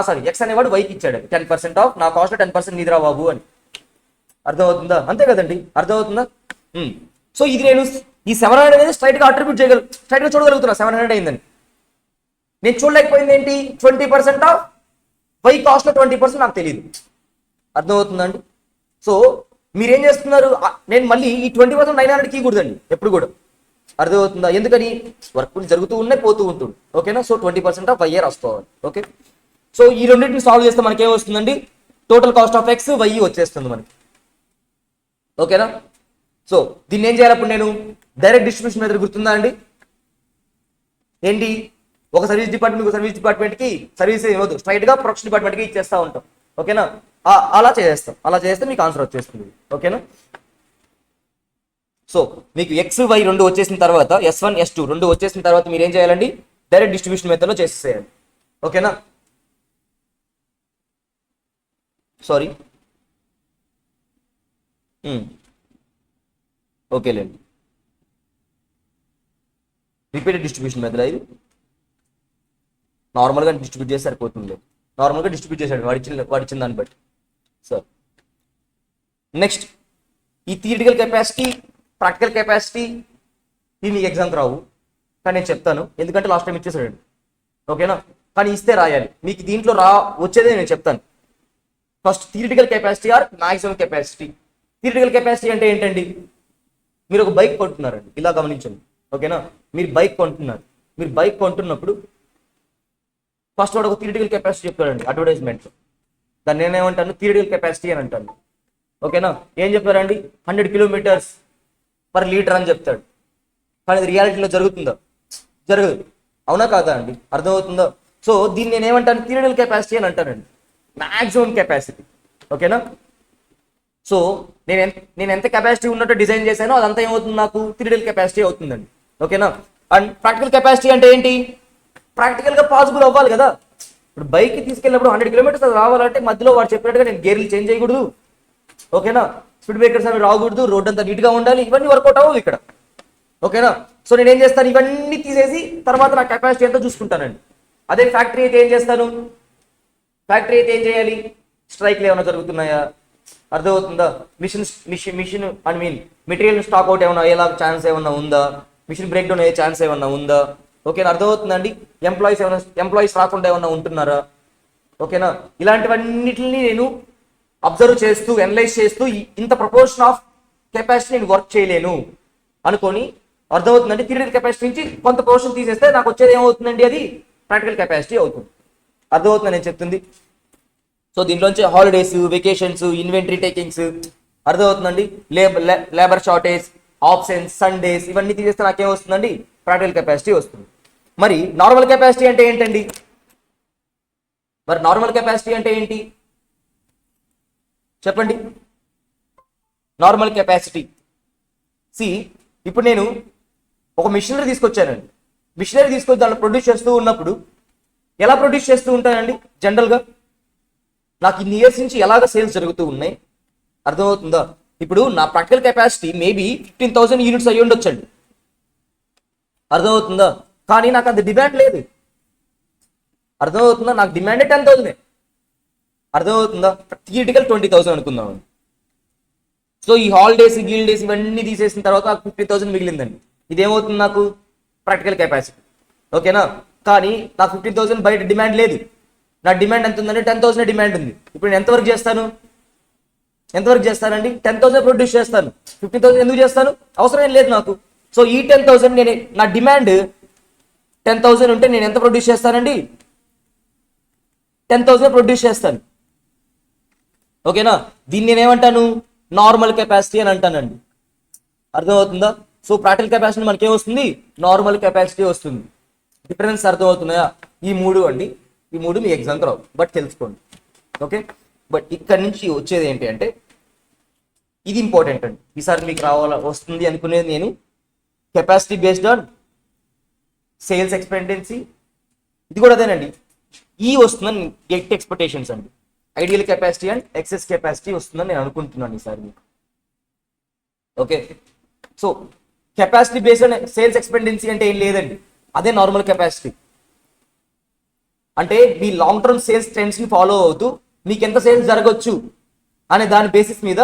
S1: సారీ ఎక్స్ అనేవాడు వైకి ఇచ్చాడు. 10% ఆఫ్ నా కాస్ట్ లో 10% నీదిరా బాబు అని. అర్థమవుతుందా? అంతే కదండి. అర్థమవుతుందా? సో ఇది నేను ఈ 700 అనేది స్ట్రైట్ గా అట్రిబ్యూట్ చేయగలను, స్ట్రైట్ గా చూడగలుగుతున్నా 700 అయిందని. నేను చూడలేకపోయింది ఏంటి, 20% ఆఫ్ వై కాస్ట్ లో 20% నాకు తెలియదు. అర్థమవుతుందండి? సో మీరేం చేస్తున్నారు, నేను మళ్ళీ ఈ 20% 900 కీకూడదండి ఎప్పుడు కూడా. అర్థమవుతుందా? ఎందుకని, వర్క్ జరుగుతూ ఉన్నాయి పోతూ ఉంటుంది. ఓకేనా? సో 20% ఆఫ్ వై రాసుకోవాలి. ఓకే, సో ఈ రెండింటిని సాల్వ్ చేస్తే మనకి ఏమొస్తుందండి, total cost of X Y వచ్చేస్తుంది మనకి. ఓకేనా? సో దీన్ని ఏం చేయాలి అప్పుడు నేను, డైరెక్ట్ డిస్ట్రిబ్యూషన్ మెథడ్ గుర్తుందా అండి? ఏంటి, ఒక సర్వీస్ డిపార్ట్మెంట్ కి సర్వీస్ ఇవ్వదు, స్ట్రైట్ గా ప్రొడక్షన్ డిపార్ట్మెంట్ కి ఇచ్చేస్తా ఉంటాం. ఓకేనా? అలా చేస్తాం, అలా చేస్తే మీకు ఆన్సర్ వచ్చేస్తుంది. ఓకేనా? సో మీకు ఎక్స్ వై రెండు వచ్చేసిన తర్వాత, S1 S2 రెండు వచ్చేసిన తర్వాత మీరు ఏం చేయాలండి, డైరెక్ట్ డిస్ట్రిబ్యూషన్ మెథడ్ లో చేసేసేయాలి. ఓకేనా? సారీ, ఓకేలేండి. రిపీటెడ్ డిస్ట్రిబ్యూషన్ మెథడ్ ఇది. నార్మల్గా డిస్ట్రిబ్యూట్ చేస్తే సరిపోతుంది. నార్మల్గా డిస్ట్రిబ్యూట్ చేశాడు వాడిచ్చిన దాన్ని బట్టి. సో నెక్స్ట్ ఈ థియరిటికల్ కెపాసిటీ, ప్రాక్టికల్ కెపాసిటీ ఇవి మీకు ఎగ్జామ్ రావు, కానీ నేను చెప్తాను ఎందుకంటే లాస్ట్ టైం ఇచ్చేసాడు. ఓకేనా? కానీ ఇస్తే రాయాలి. మీకు దీంట్లో వచ్చేదే నేను చెప్తాను. First theoretical capacity or maximum capacity. Theoretical capacity అంటే ఏంటండి, మీరు ఒక బైక్ కొంటున్నారండి, ఇలా గమనించండి. ఓకేనా? మీరు బైక్ కొంటున్నారు, మీరు బైక్ కొంటున్నప్పుడు ఫస్ట్ వాడు ఒక థియరిటికల్ కెపాసిటీ చెప్తాడండి అడ్వర్టైజ్మెంట్లో. దాన్ని నేనేమంటాను, థియరిటికల్ కెపాసిటీ అని అంటాను. ఓకేనా? ఏం చెప్తారండి, 100 km/L అని చెప్తాడు. కానీ అది రియాలిటీలో జరుగుతుందా, జరగదు. అవునా కాదా అండి? అర్థమవుతుందా? సో దీన్ని నేనేమంటాను, థియరిటికల్ కెపాసిటీ అని అంటానండి, మ్యాక్సిమం కెపాసిటీ. ఓకేనా? సో నేను ఎంత కెపాసిటీ ఉన్నట్టు డిజైన్ చేశానో అదంతా ఏమవుతుంది, నాకు థియరిటికల్ కెపాసిటీ అవుతుందండి. ఓకేనా? అండ్ ప్రాక్టికల్ కెపాసిటీ అంటే ఏంటి, ప్రాక్టికల్ గా పాసిబుల్ అవ్వాలి కదా. ఇప్పుడు బైక్ తీసుకెళ్ళినప్పుడు 100 km రావాలంటే మధ్యలో వాడు చెప్పినట్టుగా నేను గేర్లు చేంజ్ చేయకూడదు. ఓకేనా? స్పీడ్ బ్రేకర్స్ అవి రాకూడదు, రోడ్ అంతా నీట్ గా ఉండాలి, ఇవన్నీ వర్కౌట్ అవ్వవు ఇక్కడ. ఓకేనా? సో నేను ఏం చేస్తాను, ఇవన్నీ తీసేసి తర్వాత నా కెపాసిటీ ఎంతో చూసుకుంటానండి. అదే ఫ్యాక్టరీ అయితే ఏం చేస్తాను, ఫ్యాక్టరీ అయితే ఏం చేయాలి, స్ట్రైక్లు ఏమైనా జరుగుతున్నాయా, అర్థమవుతుందా, machine I mean material stock out ఏమైనా అయ్యేలా ఛాన్స్ ఏమన్నా ఉందా, మిషన్ బ్రేక్ డౌన్ అయ్యే ఛాన్స్ ఏమన్నా ఉందా. ఓకేనా? అర్థమవుతుందండి. ఎంప్లాయీస్ రాకుండా ఏమన్నా ఉంటున్నారా. ఓకేనా? ఇలాంటివన్నిటిని నేను అబ్జర్వ్ చేస్తూ అనలైజ్ చేస్తూ ఇంత ప్రపోర్షన్ ఆఫ్ కెపాసిటీ నేను వర్క్ చేయలేను అనుకొని, అర్థమవుతుందండి, థియరిటికల్ కెపాసిటీ నుంచి కొంత పోర్షన్ తీసేస్తే నాకు వచ్చేది ఏమవుతుందండి, అది ప్రాక్టికల్ కెపాసిటీ అవుతుంది. అర్థమవుతుందని నేను చెప్తుంది. సో దీంట్లోంచి హాలిడేస్, వెకేషన్స్, ఇన్వెంటరీ టేకింగ్స్, అర్థమవుతుందండి, లేబర్ షార్టేజ్, ఆప్షన్స్, సండేస్, ఇవన్నీ తీసేస్తే నాకేం వస్తుందండి, ప్రాక్టికల్ కెపాసిటీ వస్తుంది. మరి నార్మల్ కెపాసిటీ అంటే ఏంటండి? మరి నార్మల్ కెపాసిటీ అంటే ఏంటి చెప్పండి? నార్మల్ కెపాసిటీ ఇప్పుడు నేను ఒక మిషనరీ తీసుకొచ్చానండి. మిషనరీ తీసుకొచ్చి దాన్ని ప్రొడ్యూస్ చేస్తూ ఉన్నప్పుడు ఎలా ప్రొడ్యూస్ చేస్తూ ఉంటానండి? జనరల్గా నాకు ఇన్ని ఇయర్స్ నుంచి ఎలాగ సేల్స్ జరుగుతూ ఉన్నాయి, అర్థమవుతుందా? ఇప్పుడు నా ప్రాక్టికల్ కెపాసిటీ మేబీ 15,000 యూనిట్స్ అయ్యి ఉండొచ్చండి, అర్థమవుతుందా? కానీ నాకు అంత డిమాండ్ లేదు, అర్థమవుతుందా? నాకు డిమాండే 10,000, అర్థమవుతుందా? థియరిటికల్ 20,000 అనుకుందాం. సో ఈ హాలిడేస్ గీల్డేస్ ఇవన్నీ తీసేసిన తర్వాత 50,000 మిగిలిందండి. ఇదేమవుతుంది? నాకు ప్రాక్టికల్ కెపాసిటీ, ఓకేనా? కానీ నాకు 15,000 బయట డిమాండ్ లేదు. నా డిమాండ్ ఎంత ఉందంటే 10,000 డిమాండ్ ఉంది. ఇప్పుడు నేను ఎంతవరకు చేస్తానండి? 10,000 ప్రొడ్యూస్ చేస్తాను. 15,000 ఎందుకు చేస్తాను? అవసరం ఏం లేదు నాకు. సో ఈ 10,000 నేను, నా డిమాండ్ 10,000 ఉంటే నేను ఎంత ప్రొడ్యూస్ చేస్తానండి? 10,000 ప్రొడ్యూస్ చేస్తాను, ఓకేనా? దీన్ని నేనేమంటాను? నార్మల్ కెపాసిటీ అని అంటానండి, అర్థమవుతుందా? సో ప్రాక్టికల్ కెపాసిటీ మనకి ఏమొస్తుంది? నార్మల్ కెపాసిటీ వస్తుంది. డిఫరెన్స్ అర్థమవుతున్నాయా? ఈ మూడు అండి, ఈ మూడు మీ ఎగ్జామ్కి రావు, బట్ తెలుసుకోండి, ఓకే? బట్ ఇక్కడి నుంచి వచ్చేది ఏంటి అంటే ఇది ఇంపార్టెంట్ అండి. ఈసారి మీకు వస్తుంది అనుకునేది నేను capacity based on sales expectancy. ఇది కూడా అదేనండి. ఈ వస్తుందని గెట్ ఎక్స్పెక్టేషన్స్ అండి. Ideal capacity and excess capacity వస్తుందని నేను అనుకుంటున్నాను ఈసారి మీకు, okay? So capacity based on sales expectancy అంటే ఏం లేదండి, అదే నార్మల్ కెపాసిటీ. అంటే మీ లాంగ్ టర్మ్ సేల్స్ ట్రెండ్స్ని ఫాలో అవుతూ మీకు ఎంత సేల్స్ జరగవచ్చు అనే దాని బేసిస్ మీద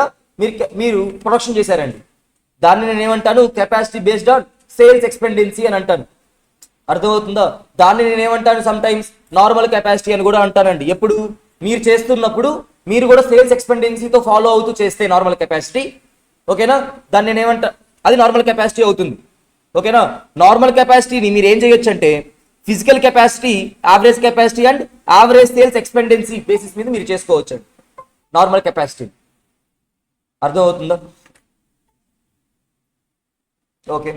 S1: మీరు ప్రొడక్షన్ చేశారండి. దాన్ని నేను ఏమంటాను? కెపాసిటీ బేస్డ్ ఆన్ సేల్స్ ఎక్స్పెండెన్సీ అని అంటాను, అర్థమవుతుందా? దాన్ని నేను ఏమంటాను? సమ్ టైమ్స్ నార్మల్ కెపాసిటీ అని కూడా అంటానండి. ఎప్పుడు మీరు చేస్తున్నప్పుడు మీరు కూడా సేల్స్ ఎక్స్పెండెన్సీతో ఫాలో అవుతూ చేస్తే నార్మల్ కెపాసిటీ, ఓకేనా? దాన్ని నేను ఏమంటా? అది నార్మల్ కెపాసిటీ అవుతుంది, ఓకేనా? నార్మల్ కెపాసిటీని మీరు ఏం చేయొచ్చు అంటే physical capacity, average capacity and average sales expectancy basis మీద మీరు చేసుకోవచ్చు నార్మల్ కెపాసిటీ, అర్థమవుతుందా? ఓకే,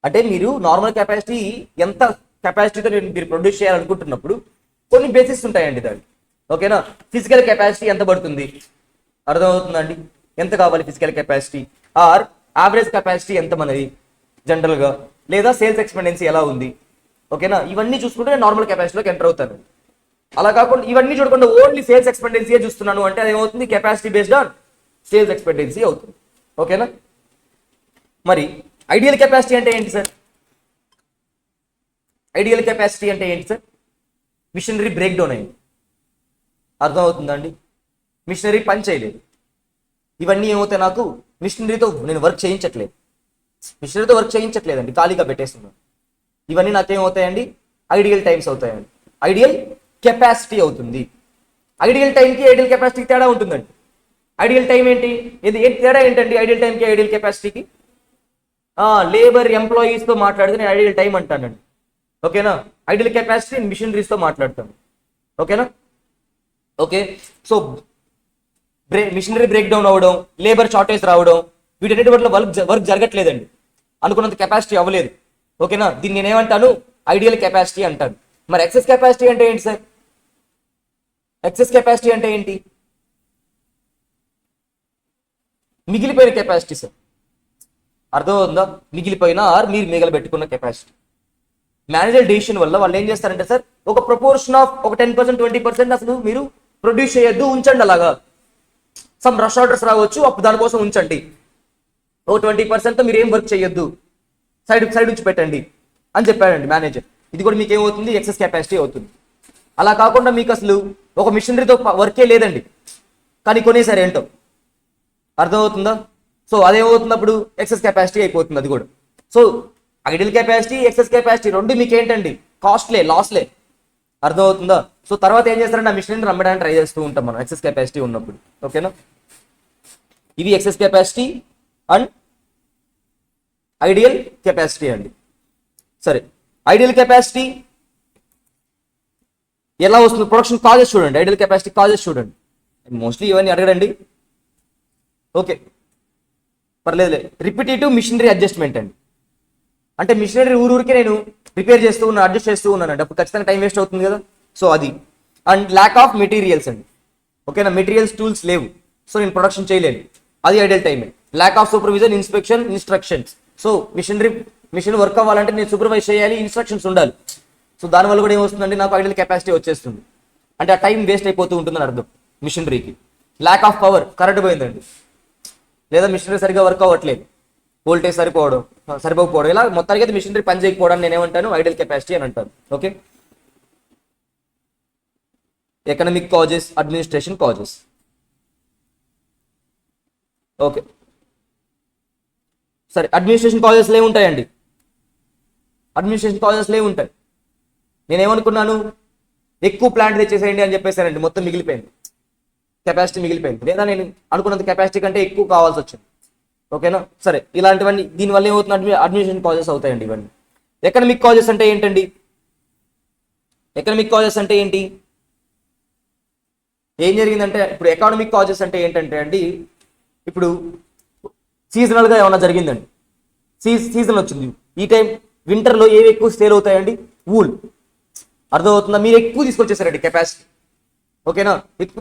S1: అంటే మీరు నార్మల్ కెపాసిటీ ఎంత కెపాసిటీతో మీరు ప్రొడ్యూస్ చేయాలనుకుంటున్నప్పుడు కొన్ని బేసిస్ ఉంటాయండి దాన్ని, ఓకేనా? ఫిజికల్ కెపాసిటీ ఎంత పడుతుంది, అర్థమవుతుందండి? ఎంత కావాలి physical capacity? Or average capacity ఎంత మనది జనరల్గా, లేదా సేల్స్ ఎక్స్పెండెన్సీ ఎలా ఉంది, ఓకేనా? ఇవన్నీ చూసుకుంటే నేను నార్మల్ కెపాసిటీలోకి ఎంటర్ అవుతాను. అలా కాకుండా ఇవన్నీ చూడకుండా ఓన్లీ సేల్స్ ఎక్స్పెండెన్సీ చూస్తున్నాను అంటే అది ఏమవుతుంది? కెపాసిటీ బేస్డ్ ఆన్ సేల్స్ ఎక్స్పెండెన్సీ అవుతుంది, ఓకేనా? మరి ఐడియల్ కెపాసిటీ అంటే ఏంటి సార్? ఐడియల్ కెపాసిటీ అంటే ఏంటి సార్? మిషనరీ బ్రేక్ డౌన్ అయింది, అర్థమవుతుందండి? మిషనరీ పని చేయలేదు. ఇవన్నీ ఏమవుతాయి? నాకు మిషనరీతో నేను వర్క్ చేయించట్లేదండి, ఖాళీగా పెట్టేస్తున్నాను. ఇవన్నీ నాకేమవుతాయండి? ఐడియల్ టైమ్స్ అవుతాయండి, ఐడియల్ కెపాసిటీ అవుతుంది. ఐడియల్ టైంకి ఐడియల్ కెపాసిటీకి తేడా ఉంటుందండి. ఐడియల్ టైం ఏంటి? తేడా ఏంటండి ఐడియల్ టైంకి ఐడియల్ కెపాసిటీకి? లేబర్ ఎంప్లాయీస్తో మాట్లాడితే నేను ఐడియల్ టైం అంటానండి, ఓకేనా? ఐడియల్ కెపాసిటీ మిషనరీస్తో మాట్లాడతాను, ఓకేనా? Okay, so machinery break down అవ్వడం, లేబర్ షార్టేజ్ రావడం, వీటన్నిటి వల్ల వర్క్ జరగట్లేదండి, అనుకున్నంత కెపాసిటీ అవ్వలేదు, ఓకేనా? దీన్ని నేనేమంటాను? ఐడియల్ కెపాసిటీ అంటాను. మరి ఎక్సెస్ కెపాసిటీ అంటే ఏంటి సార్? ఎక్సెస్ కెపాసిటీ అంటే ఏంటి? మిగిలిపోయిన కెపాసిటీ సార్, అర్థమవుతుందా? మిగిలిపోయిన ఆర్ మీరు మిగలబెట్టుకున్న కెపాసిటీ. మేనేజర్ డెసిషన్ వల్ల వాళ్ళు ఏం చేస్తారంటే సార్, ఒక ప్రపోర్షన్ ఆఫ్ ఒక 10%, 20% అసలు మీరు ప్రొడ్యూస్ చేయొద్దు, ఉంచండి. అలాగా సమ్ రష్ ఆర్డర్స్ రావచ్చు, అప్పుడు దానికోసం ఉంచండి. ఓ 20%తో మీరు ఏం వర్క్ చేయొద్దు, సైడ్ నుంచి పెట్టండి అని చెప్పాడండి మేనేజర్. ఇది కూడా మీకు ఏమవుతుంది? ఎక్సెస్ కెపాసిటీ అవుతుంది. అలా కాకుండా మీకు అసలు ఒక మిషనరీతో వర్కే లేదండి, కానీ కొనేసారు ఏంటో, అర్థమవుతుందా? సో అదేమవుతుంది? అప్పుడు ఎక్సెస్ కెపాసిటీ అయిపోతుంది అది కూడా. So ideal capacity, excess capacity రెండు మీకు ఏంటండి? కాస్ట్లే, లాస్లే, అర్థమవుతుందా? సో తర్వాత ఏం చేస్తారంటే ఆ మిషనరీని రమ్మడానికి ట్రై చేస్తూ ఉంటాం మనం ఎక్సెస్ కెపాసిటీ ఉన్నప్పుడు, ఓకేనా? ఇవి excess capacity and ideal capacity అండి. సరే, ఐడియల్ కెపాసిటీ ఎలా వస్తుంది? ప్రొడక్షన్ కాజెస్ చూడండి, ఐడియల్ కెపాసిటీ కాజెస్ చూడండి. మోస్ట్లీ ఇవన్నీ అడగడండి, ఓకే పర్లేదులే. రిపిటేటివ్ మిషనరీ అడ్జస్ట్మెంట్ అండి, అంటే మిషనరీ ఊరికి నేను ప్రిపేర్ చేస్తూ ఉన్నాను, అడ్జస్ట్ చేస్తూ ఉన్నానండి, అప్పుడు ఖచ్చితంగా టైం వేస్ట్ అవుతుంది కదా. సో అది. అండ్ ల్యాక్ ఆఫ్ మెటీరియల్స్ అండి. ఓకేనా, మెటీరియల్స్ టూల్స్ లేవు, సో నేను ప్రొడక్షన్ చేయలేను, అది ఐడియల్ టైమే. Lack of supervision, inspection, instructions. So machine work అవ్వాలంటే నేను సూపర్వైజ్ చేయాలి, ఇన్స్ట్రక్షన్స్ ఉండాలి. సో దానివల్ల కూడా ఏమొస్తుందంటే నాకు ఐడియల్ కెపాసిటీ వచ్చేస్తుంది, అంటే ఆ టైం వేస్ట్ అయిపోతూ ఉంటుందని అర్థం మిషనరీకి. ల్యాక్ ఆఫ్ పవర్, కరెంట్ పోయిందండి, లేదా మిషనరీ సరిగ్గా వర్క్ అవ్వట్లేదు, వోల్టేజ్ సరిపోకపోవడం, ఇలా మొత్తానికి అయితే మిషనరీ పని చేయకపోవడం నేను ఏమంటాను, ఐడియల్ కెపాసిటీ అని అంటాను. Okay, economic causes, administration causes. Okay సరే, అడ్మినిస్ట్రేషన్ కాజెస్లో ఏముంటాయండి? అడ్మినిస్ట్రేషన్ కాజెస్లో ఏముంటాయి? నేనేమనుకున్నాను, ఎక్కువ ప్లాంట్ తెచ్చేసేయండి అని చెప్పేసానండి, మొత్తం మిగిలిపోయింది, కెపాసిటీ మిగిలిపోయింది, లేదా నేను అనుకున్నంత కెపాసిటీ కంటే ఎక్కువ కావాల్సి వచ్చింది. ఓకేనా, సరే, ఇలాంటివన్నీ దీనివల్ల ఏమవుతుంది, అడ్మినిస్ట్రేషన్ కాజెస్ అవుతాయండి ఇవన్నీ. ఎకనామిక్ కాజెస్ అంటే ఏంటండి? ఎకనామిక్ కాజెస్ అంటే ఏంటి? ఏం జరిగిందంటే, ఇప్పుడు ఎకానమిక్ కాజెస్ అంటే ఏంటంటే అండి, ఇప్పుడు సీజనల్గా ఏమైనా జరిగిందండి, సీజన్ వచ్చింది, ఈ టైం వింటర్లో ఏవి ఎక్కువ సేల్ అవుతాయండి? వూల్. అర్థమవుతుందా? మీరు ఎక్కువ తీసుకొచ్చేసారండి కెపాసిటీ. ఓకేనా,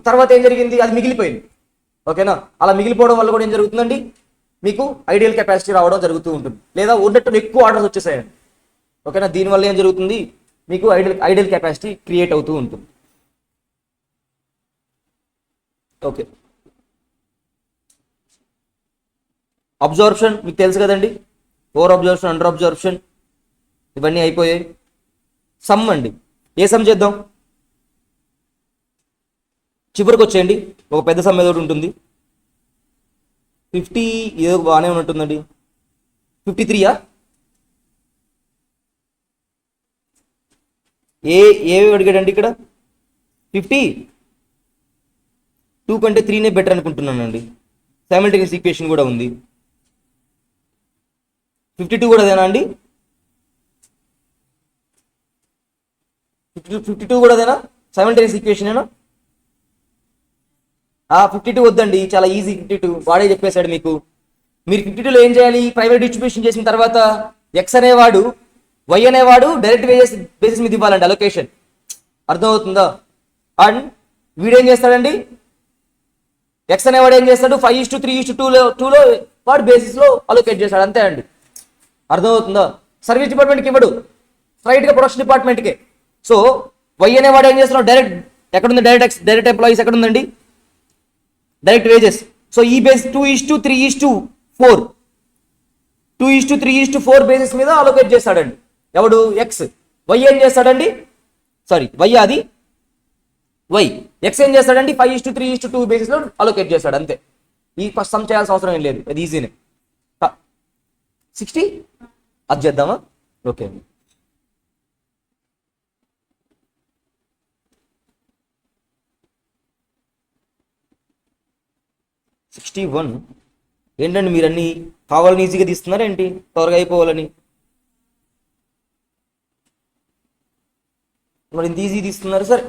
S1: తర్వాత ఏం జరిగింది, అది మిగిలిపోయింది. ఓకేనా, అలా మిగిలిపోవడం వల్ల కూడా ఏం జరుగుతుందండి, మీకు ఐడియల్ కెపాసిటీ రావడం జరుగుతూ ఉంటుంది, లేదా ఉన్నట్టు ఎక్కువ ఆర్డర్స్ వచ్చేసాయండి. ఓకేనా, దీనివల్ల ఏం జరుగుతుంది, మీకు ఐడియల్ కెపాసిటీ క్రియేట్ అవుతూ ఉంటుంది. ఓకే, అబ్జార్ప్షన్ మీకు తెలుసు కదండి, ఓవర్ అబ్జార్ప్షన్, అండర్ అబ్జార్ప్షన్, ఇవన్నీ అయిపోయాయి. సమ్ అండి, ఏ సమ్ చేద్దాం? చివరికి వచ్చేయండి, ఒక పెద్ద సమ్ ఏదో ఉంటుంది, 50 ఏదో బాగానే ఉంటుందండి, 53యా? ఏవి అడిగాడండి ఇక్కడ? 52 కంటే 3నే బెటర్ అనుకుంటున్నానండి. సైమల్టేనియస్ ఈక్వేషన్ కూడా ఉంది. 52 కూడా అదేనా అండి? 52 కూడా అదేనా? సైమల్టేనియస్ ఈక్వేషన్ ఏనా? 52 వద్దండి, చాలా ఈజీ. 52 వాడే చెప్పేశాడు మీకు. మీరు 52లో ఏం చేయాలి, ప్రైవేట్ డిస్ట్రిబ్యూషన్ చేసిన తర్వాత ఎక్స్ అనేవాడు వై అనేవాడు డైరెక్ట్ బేసిస్ మీద ఇవ్వాలండి అలొకేషన్. అర్థమవుతుందా? అండ్ వీడేం చేస్తాడండి, ఎక్స్ అనేవాడు ఏం చేస్తాడు, 5:3:2లో వాడు బేసిస్లో అలొకేట్ చేస్తాడు, అంతే అండి. అర్థమవుతుందా? సర్వీస్ డిపార్ట్మెంట్కి ఇవ్వడు, స్ట్రైట్గా ప్రొడక్షన్ డిపార్ట్మెంట్కే. సో వై అనేవాడు ఏం చేస్తున్నాడు, డైరెక్ట్ ఎక్కడుంది, డైరెక్ట్ ఎంప్లాయీస్ ఎక్కడుందండి, డైరెక్ట్ వేజెస్. సో ఈ బేస్ 2:3:4 2:3:4 బేసిస్ మీద అలొకేట్ చేస్తాడండి ఎవడు, ఎక్స్. వై ఏం చేస్తాడండి, సారీ వై, అది వై. ఎక్స్ ఏం చేస్తాడండి, 5:3:2 బేసిస్ లో అలొకేట్ చేస్తాడు, అంతే. ఈ ఫస్ట్ సమ్ చేయాల్సిన అవసరం ఏం లేదు, అది ఈజీనే. 60 అది చేద్దామా? ఓకే, 61 ఏంటండి, మీరన్నీ కావాలని ఈజీగా తీస్తున్నారా ఏంటి, త్వరగా అయిపోవాలని? మరి ఇంత ఈజీ తీస్తున్నారు. సరే,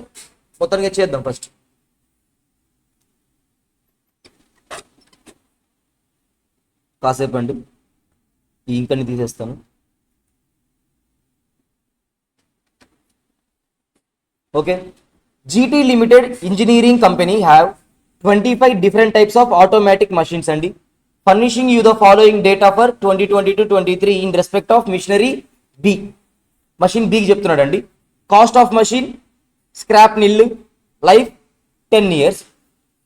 S1: మొత్తానికి చేద్దాం ఫస్ట్. కాసేపు అండి, ఈ ఇంకని తీసేస్తాను. Okay, GT limited engineering company have 25 different types of automatic machines అండి, furnishing you the following data for 2022-23 in respect of machinery B. Machine బికి చెప్తున్నాడు అండి. Cost of machine, scrap nil, life 10 years,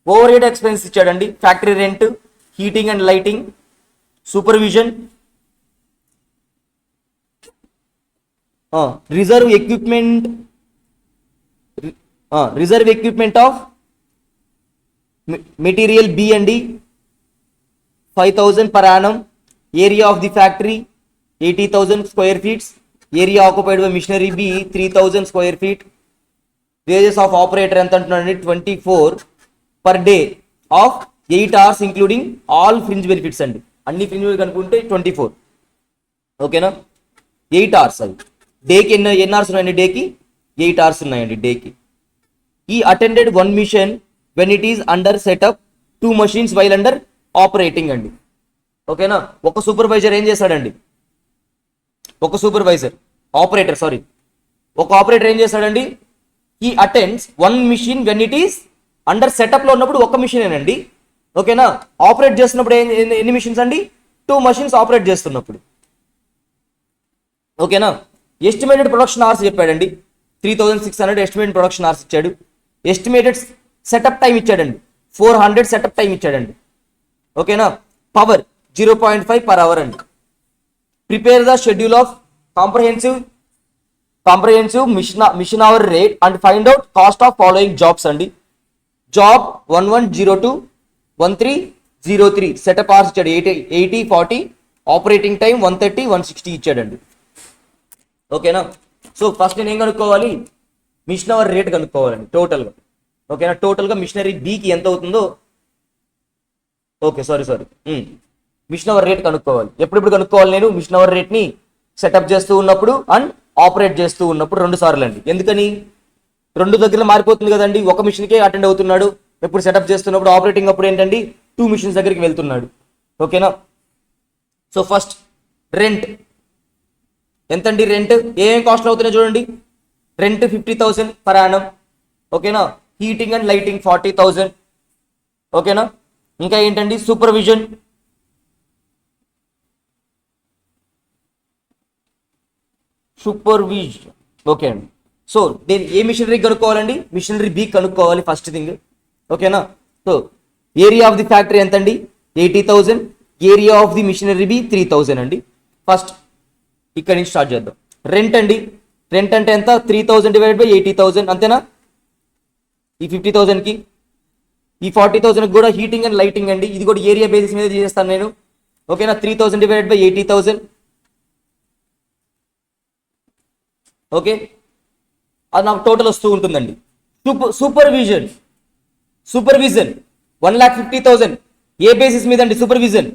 S1: overhead expense ఇచ్చాడండి, factory rent, heating and lighting, supervision, reserve equipment of material B అండి, 5,000 per annum, area of the factory 80,000 square feet, area occupied by machinery B 3,000 square feet, wages of operator ఎంత అంటున్నాడండి, 24 per day ఆఫ్ 8 hours including all fringe benefits అండి, అన్ని fringe benefits కనుక్కుంటే 24. ఓకేనా, 8 hours అది డేకి. ఎన్ని hours ఉన్నాయండి డేకి? 8 hours ఉన్నాయండి డేకి. ఈ attended 1 mission when it is under setup, 2 machines while under operating అండి. ఓకేనా, ఒక సూపర్వైజర్ ఏం చేస్తాడండి, ఒక సూపర్వైజర్ ఆపరేటర్ సారీ ఒక ఆపరేటర్ ఏం చేస్తాడండి, ఈ attends one machine when it is under setup లో ఉన్నప్పుడు ఒక మిషనేనండి. ఓకేనా, ఆపరేట్ చేస్తున్నప్పుడు ఎన్ని మిషన్స్ అండి, 2 machines ఆపరేట్ చేస్తున్నప్పుడు. ఓకేనా, ఎస్టిమేటెడ్ ప్రొడక్షన్ అవర్స్ చెప్పాడండి 3600 ఎస్టిమేటెడ్ ప్రొడక్షన్ అవర్స్ ఇచ్చాడు. ఎస్టిమేటెడ్ సెటప్ టైం ఇచ్చాడండి 400 సెటప్ టైం ఇచ్చాడండి. ఓకేనా, పవర్ 0.5 per hour అండి. Prepare the schedule of comprehensive machine hour rate and find out cost of following jobs అండి. Job 1102 1303 setup hours ఇచ్చాడు 80 40, operating time 130 160 ఇచ్చాడండి. ఓకేనా, so first నేను ఏం కనుక్కోవాలి, మిషన్ అవర్ రేట్ కనుక్కోవాలండి టోటల్గా. ఓకేనా, టోటల్గా మిషనరీ బికి ఎంత అవుతుందో, okay sorry machine hour rate కనుక్కోవాలి. ఎప్పుడెప్పుడు కనుక్కోవాలి నేను మిషన్ అవర్ రేట్ని, సెటప్ చేస్తూ ఉన్నప్పుడు అండ్ ఆపరేట్ చేస్తూ ఉన్నప్పుడు 2 సార్లు అండి. ఎందుకని 2 దగ్గర మారిపోతుంది కదండి, ఒక మిషన్కే అటెండ్ అవుతున్నాడు. ఎప్పుడు సెటప్ చేస్తున్నప్పుడు, ఆపరేటింగ్ అప్పుడు ఏంటండి 2 machines దగ్గరికి వెళ్తున్నాడు. ఓకేనా, సో ఫస్ట్ రెంట్ ఎంతండి, రెంట్ ఏమేం కాస్ట్లు అవుతున్నాయి చూడండి. Rent 50,000 per annum. ఓకేనా, హీటింగ్ అండ్ లైటింగ్ 40,000. ఓకేనా, ఇంకా ఏంటండి సూపర్విజన్ ఓకే అండి. సో నేను ఏ మిషనరీ కనుక్కోవాలండి, మిషనరీ బి కనుక్కోవాలి ఫస్ట్ థింగ్. ఓకేనా, so area of the factory ఎంతండి 80,000, area of the machinery B 3,000 అండి. ఫస్ట్ ఇక్కడ నుంచి స్టార్ట్ చేద్దాం. రెంట్ అండి, రెంట్ అంటే ఎంత 3,000 డివైడ్ బై 80,000 అంతేనా. ఈ 50,000కి ఈ 40,000 కూడా హీటింగ్ అండ్ లైటింగ్ అండి, ఇది కూడా ఏరియా బేసిస్ మీద చేస్తాను నేను. ఓకేనా, 3,000 డివైడ్ బై 80,000. ఓకే, అది నాకు టోటల్ వస్తూ ఉంటుందండి. సూపర్విజన్ 1,50,000 ఏ బేసిస్ మీద అండి, సూపర్విజన్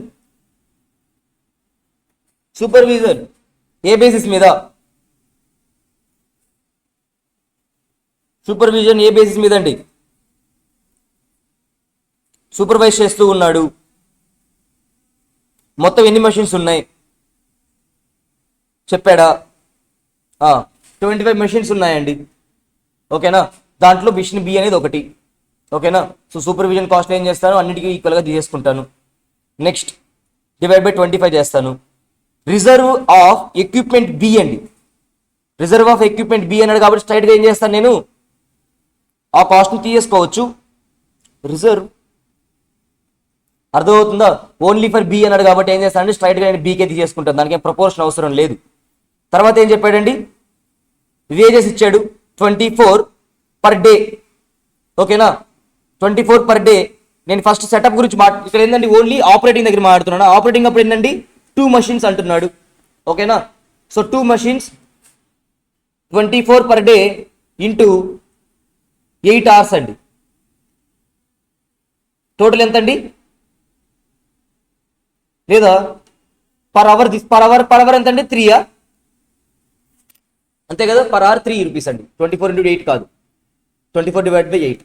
S1: ఏ బేసిస్ మీద, సూపర్విజన్ ఏ బేసిస్ మీద అండి, సూపర్వైజ్ చేస్తూ ఉన్నాడు. మొత్తం ఎన్ని మెషిన్స్ ఉన్నాయి చెప్పాడా, 25 మెషిన్స్ ఉన్నాయండి. ఓకేనా, దాంట్లో మిషన్ బి అనేది ఒకటి. ఓకేనా, సో సూపర్విజన్ కాస్ట్ ఏం చేస్తాను, అన్నిటికీ ఈక్వల్గా తీసేసుకుంటాను. నెక్స్ట్ డివైడ్ బై 25 చేస్తాను. రిజర్వ్ ఆఫ్ ఎక్విప్మెంట్ బి అండి, రిజర్వ్ ఆఫ్ ఎక్విప్మెంట్ బి అన్నాడు కాబట్టి స్ట్రైట్గా ఏం చేస్తాను నేను, ఆ కాస్ట్ని తీసేసుకోవచ్చు. రిజర్వ్ అర్థమవుతుందా, ఓన్లీ ఫర్ బి అన్నాడు కాబట్టి ఏం చేస్తానంటే స్ట్రైట్గా నేను బీకే తీసేసుకుంటాను, దానికి ఏం ప్రపోర్షన్ అవసరం లేదు. తర్వాత ఏం చెప్పాడండి, వేజెస్ ఇచ్చాడు 24 per day. ఓకేనా, 24 per day. నేను ఫస్ట్ సెటప్ గురించి ఇక్కడ ఏంటంటే ఓన్లీ ఆపరేటింగ్ దగ్గర మాట్లాడుతున్నాను. ఆపరేటింగ్ అప్పుడు ఏంటండి 2 machines అంటున్నాడు. ఓకేనా, so 2 machines 24 per day into 8 hours అండి. టోటల్ ఎంత అండి, లేదా పర్ అవర్ ఎంత అండి 3 అంతే కదా, పర్ అవర్ 3 rupees అండి. 24 into 8 కాదు, 24 divided by 8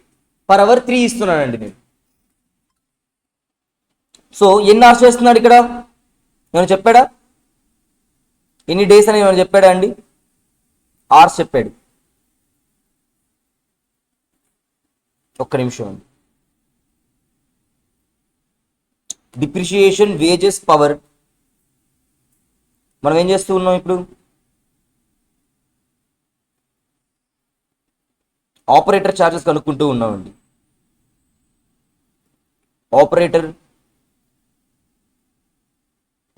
S1: పర్ అవర్ 3 ఇస్తున్నానండి నేను. సో ఎన్ని అవర్స్ చేస్తున్నాడు ఇక్కడ ఏమైనా చెప్పాడా, ఎన్ని డేస్ అని ఏమైనా చెప్పాడా అండి, అవర్స్ చెప్పాడు. ఒక్క నిమిషం అండి. డిప్రిషియేషన్, వేజెస్, పవర్ మనం ఏం చేస్తూ ఉన్నాం ఇప్పుడు, ఆపరేటర్ ఛార్జెస్ కనుక్కుంటూ ఉన్నామండి.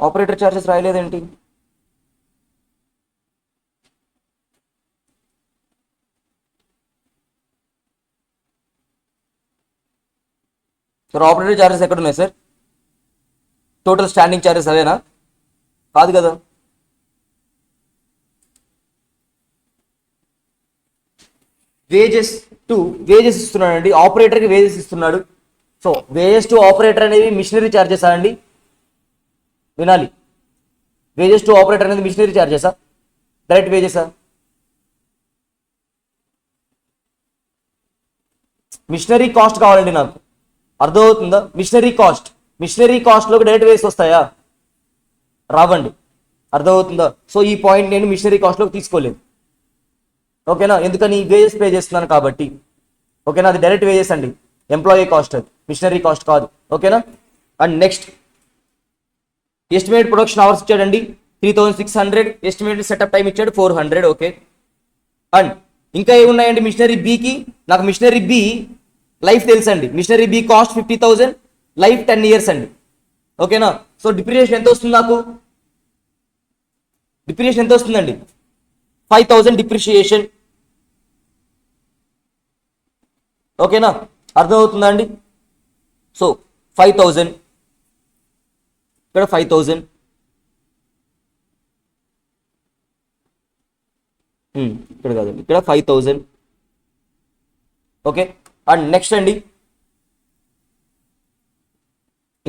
S1: ఆపరేటర్ ఛార్జెస్ రాయలేదేంటి, సార్ ఆపరేటర్ ఛార్జెస్ ఎక్కడ ఉన్నాయి సార్, టోటల్ స్టాండింగ్ ఛార్జెస్ అవేనా, కాదు కదా. వేజెస్ ఇస్తున్నాడు అండి, ఆపరేటర్కి వేజెస్ ఇస్తున్నాడు. సో వేజెస్ టు ఆపరేటర్ అనేది మిషనరీ ఛార్జెసా అండి, వినాలి. వేజెస్ టు ఆపరేటర్ అనేది మిషనరీ ఛార్జెసా, డైరెక్ట్ వేజెసా, మిషనరీ కాస్ట్ కావాలండి నాకు, అర్థమవుతుందా. మిషనరీ కాస్ట్లోకి డైరెక్ట్ వేజెస్ వస్తాయా, రావండి. అర్థమవుతుందా? సో ఈ పాయింట్ నేను మిషనరీ కాస్ట్లోకి తీసుకోలేదు. ఓకేనా? ఎందుకని వేజెస్ పే చేస్తున్నాను కాబట్టి. ఓకేనా? అది డైరెక్ట్ వేజెస్ అండి, ఎంప్లాయీ కాస్ట్, అది మిషనరీ కాస్ట్ కాదు. ఓకేనా? And next estimate production hours ఇచ్చాడండి 3600, ఎస్టిమేటెడ్ సెటప్ టైం ఇచ్చాడు 400. ఓకే. అండ్ ఇంకా ఏమున్నాయండి మిషనరీ బికి? నాకు మిషనరీ బి లైఫ్ తెలుసండి. Machinery B cost 50,000, life 10 years అండి. ఓకేనా? సో డిప్రిసియేషన్ ఎంత వస్తుంది నాకు? డిప్రిసియేషన్ ఎంత వస్తుందండి? 5,000 డిప్రిసియేషన్. ఓకేనా? అర్థమవుతుందా అండి? సో 5,000, ఇక్కడ 5,000, ఇక్కడ కాదండి, ఇక్కడ 5,000. ఓకే. అండ్ నెక్స్ట్ అండి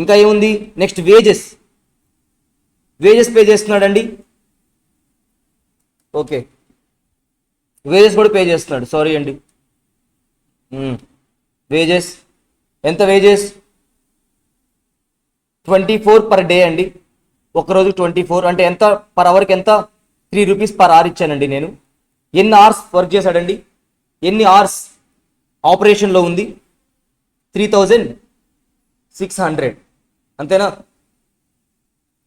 S1: ఇంకా ఏముంది? నెక్స్ట్ వేజెస్ పే చేస్తున్నాడండి. ఓకే, వేజెస్ కూడా పే చేస్తున్నాడు. సారీ అండి. వేజెస్ ఎంత? వేజెస్ 24 per day అండి. ఒక్కరోజు 24 అంటే ఎంత? పర్ అవర్కి ఎంత? 3 rupees per hour ఇచ్చానండి నేను. ఎన్ని అవర్స్ వర్క్ చేశాడండి? ఎన్ని అవర్స్ ఆపరేషన్లో ఉంది? 3,600. అంతేనా?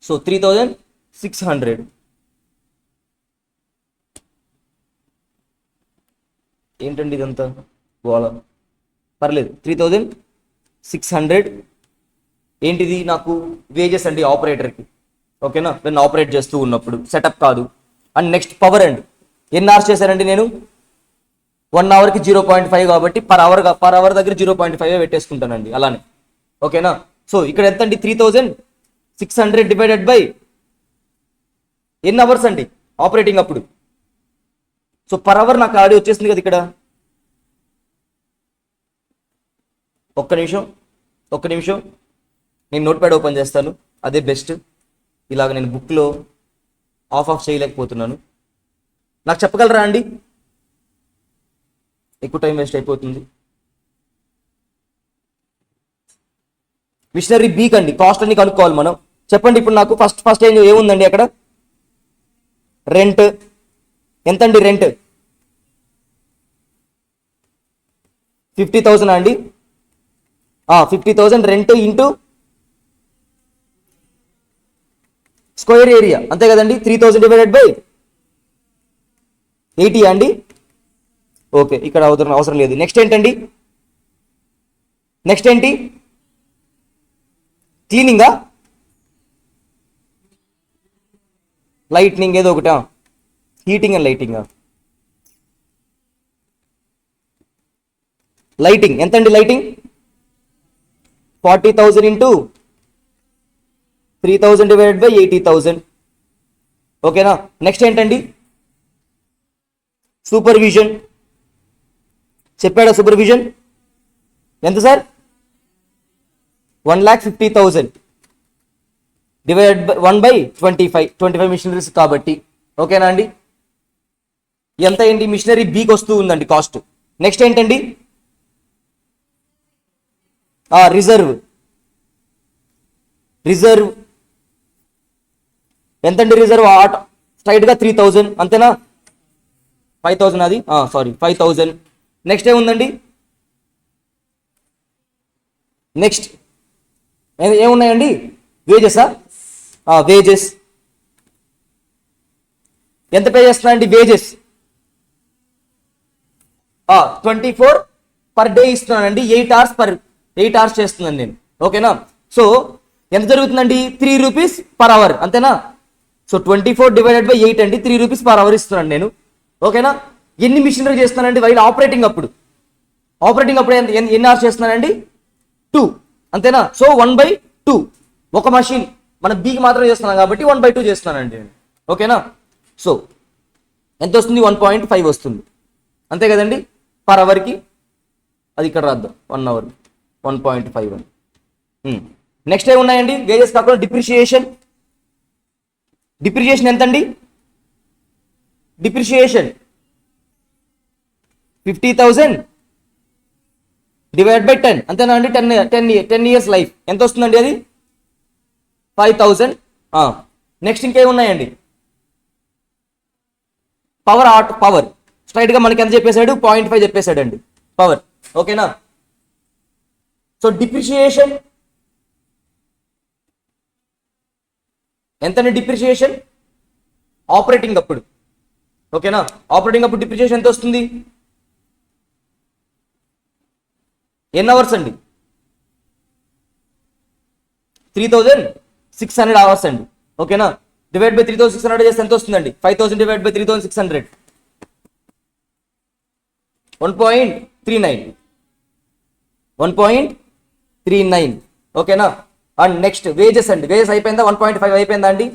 S1: సో 3,600. ఏంటండి ఇదంతా గోళ? పర్లేదు, 3,600 ఏంటిది? నాకు వేజెస్ అండి ఆపరేటర్కి. ఓకేనా? నేను ఆపరేట్ చేస్తూ ఉన్నప్పుడు, సెటప్ కాదు. అండ్ నెక్స్ట్ పవర్ అండి. ఎన్ని అవర్స్ చేశానండి నేను? 1 hourకి 0.5 కాబట్టి పర్ అవర్ దగ్గర 0.5 పెట్టేసుకుంటానండి అలానే. ఓకేనా? సో ఇక్కడ ఎంత అండి? 3,600 డివైడెడ్ బై ఎన్ని అవర్స్ అండి ఆపరేటింగ్ అప్పుడు? సో పర్ అవర్ నాకు ఆడి వచ్చేసింది కదా ఇక్కడ. ఒక్క నిమిషం నేను నోట్ ప్యాడ్ ఓపెన్ చేస్తాను, అదే బెస్ట్. ఇలాగ నేను బుక్లో ఆఫ్ చేయలేకపోతున్నాను. నాకు చెప్పగలరా అండి? ఎక్కువ టైం వేస్ట్ అయిపోతుంది. మిషనరీ బీక్ అండి కాస్ట్ అన్ని కనుక్కోవాలి మనం. చెప్పండి ఇప్పుడు నాకు. ఫస్ట్ ఏముందండి అక్కడ? రెంట్ ఎంతండి? రెంట్ 50,000 అండి. 50,000 రెంట్ ఇంటూ స్క్వేర్ ఏరియా, అంతే కదండి. 3,000 డివైడెడ్ బై 80 అండి. ఓకే, ఇక్కడ అవసరం లేదు. నెక్స్ట్ ఏంటండి? నెక్స్ట్ ఏంటి? క్లీనింగా? లైట్నింగ్ ఏదో ఒకటా? హీటింగ్ అండ్ లైటింగా? లైటింగ్ ఎంతండి? Lighting 40,000 into 3,000 divided by 80,000. ఓకేనా? నెక్స్ట్ ఏంటండి? సూపర్విజన్. చెప్పాడా సూపర్విజన్? ఎంత సార్? 1,50,000 డివైడెడ్ బై 1/25 మిషనరీస్ కాబట్టి. ఓకేనా అండి? ఎంత ఏంటి? మిషనరీ బీకి వస్తూ ఉందండి కాస్ట్. నెక్స్ట్ ఏంటండి? రిజర్వ్ ఎంతండి? రిజర్వ్ స్ట్రైట్ గా 3,000 అంతేనా? 5,000 అది, సారీ 5,000. నెక్స్ట్ ఏముందండి? నెక్స్ట్ ఏమున్నాయండి? వేజెసా? వేజెస్ ఎంత పే చేస్తున్నా అండి? Wages 24 per day ఇస్తున్నానండి. 8 hours చేస్తున్నాను నేను. ఓకేనా? సో ఎంత జరుగుతుందండి? 3 rupees per hour అంతేనా? సో 24 డివైడెడ్ బై 8 అండి, 3 rupees per hour ఇస్తున్నాను నేను. ఓకేనా? ఎన్ని మిషనరీ చేస్తున్నానండి వైల్ ఆపరేటింగ్ అప్పుడు? ఎన్ని అవర్స్ చేస్తున్నానండి? 2 అంతేనా? సో 1/2. ఒక మషిన్ మన బీకి మాత్రం చేస్తున్నాం కాబట్టి 1/2 చేస్తున్నానండి నేను. ఓకేనా? సో ఎంత వస్తుంది? 1.5 వస్తుంది, అంతే కదండి పర్ అవర్కి. అది ఇక్కడ రాద్దాం, 1 hour 1.5 అని. నెక్స్ట్ ఏమున్నాయండి? వేజెస్ కాకుండా డిప్రిషియేషన్ ఎంతండి? డిప్రిషియేషన్ 50,000 డివైడ్ బై 10 అంతేనా అండి? 10 years లైఫ్ ఎంత వస్తుందండి? అది 5,000. నెక్స్ట్ ఇంకేమున్నాయండి? పవర్ స్ట్రైట్ గా మనకి ఎంత చెప్పేశాడు, 0.5 చెప్పేశాడు అండి పవర్. ఓకేనా. సో డిప్రిషియేషన్ ఎంతండి, డిప్రిషియేషన్ ఆపరేటింగ్ అప్పుడు. ఓకేనా. ఆపరేటింగ్ అప్పుడు డిప్రిషియేషన్ ఎంత వస్తుంది, ఎన్ని అవర్స్ అండి, 3600 అవర్స్ అండి. ఓకేనా. డివైడ్ బై 3600 చేస్తే ఎంత వస్తుందండి, 5000 డివైడ్ బై 3600 1.39. ఓకేనా. అండ్ నెక్స్ట్ వేజెస్ అండి. వేజెస్ అయిపోయిందా, 1.5 అయిపోయిందా అండి.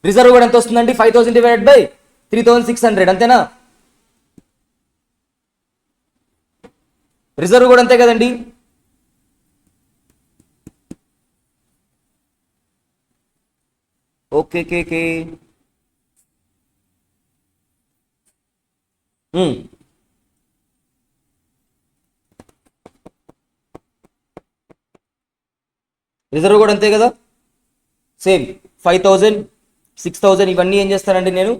S1: రిజర్వ్ కూడా ఎంత వస్తుందండి, 5000 డివైడ్ బై 3600 అంతేనా. రిజర్వ్ కూడా అంతే కదండి. ఓకే కే రిజర్వ్ కూడా అంతే కదా, సేమ్ 5000 6000 ఇవన్నీ ఏం చేస్తానండి నేను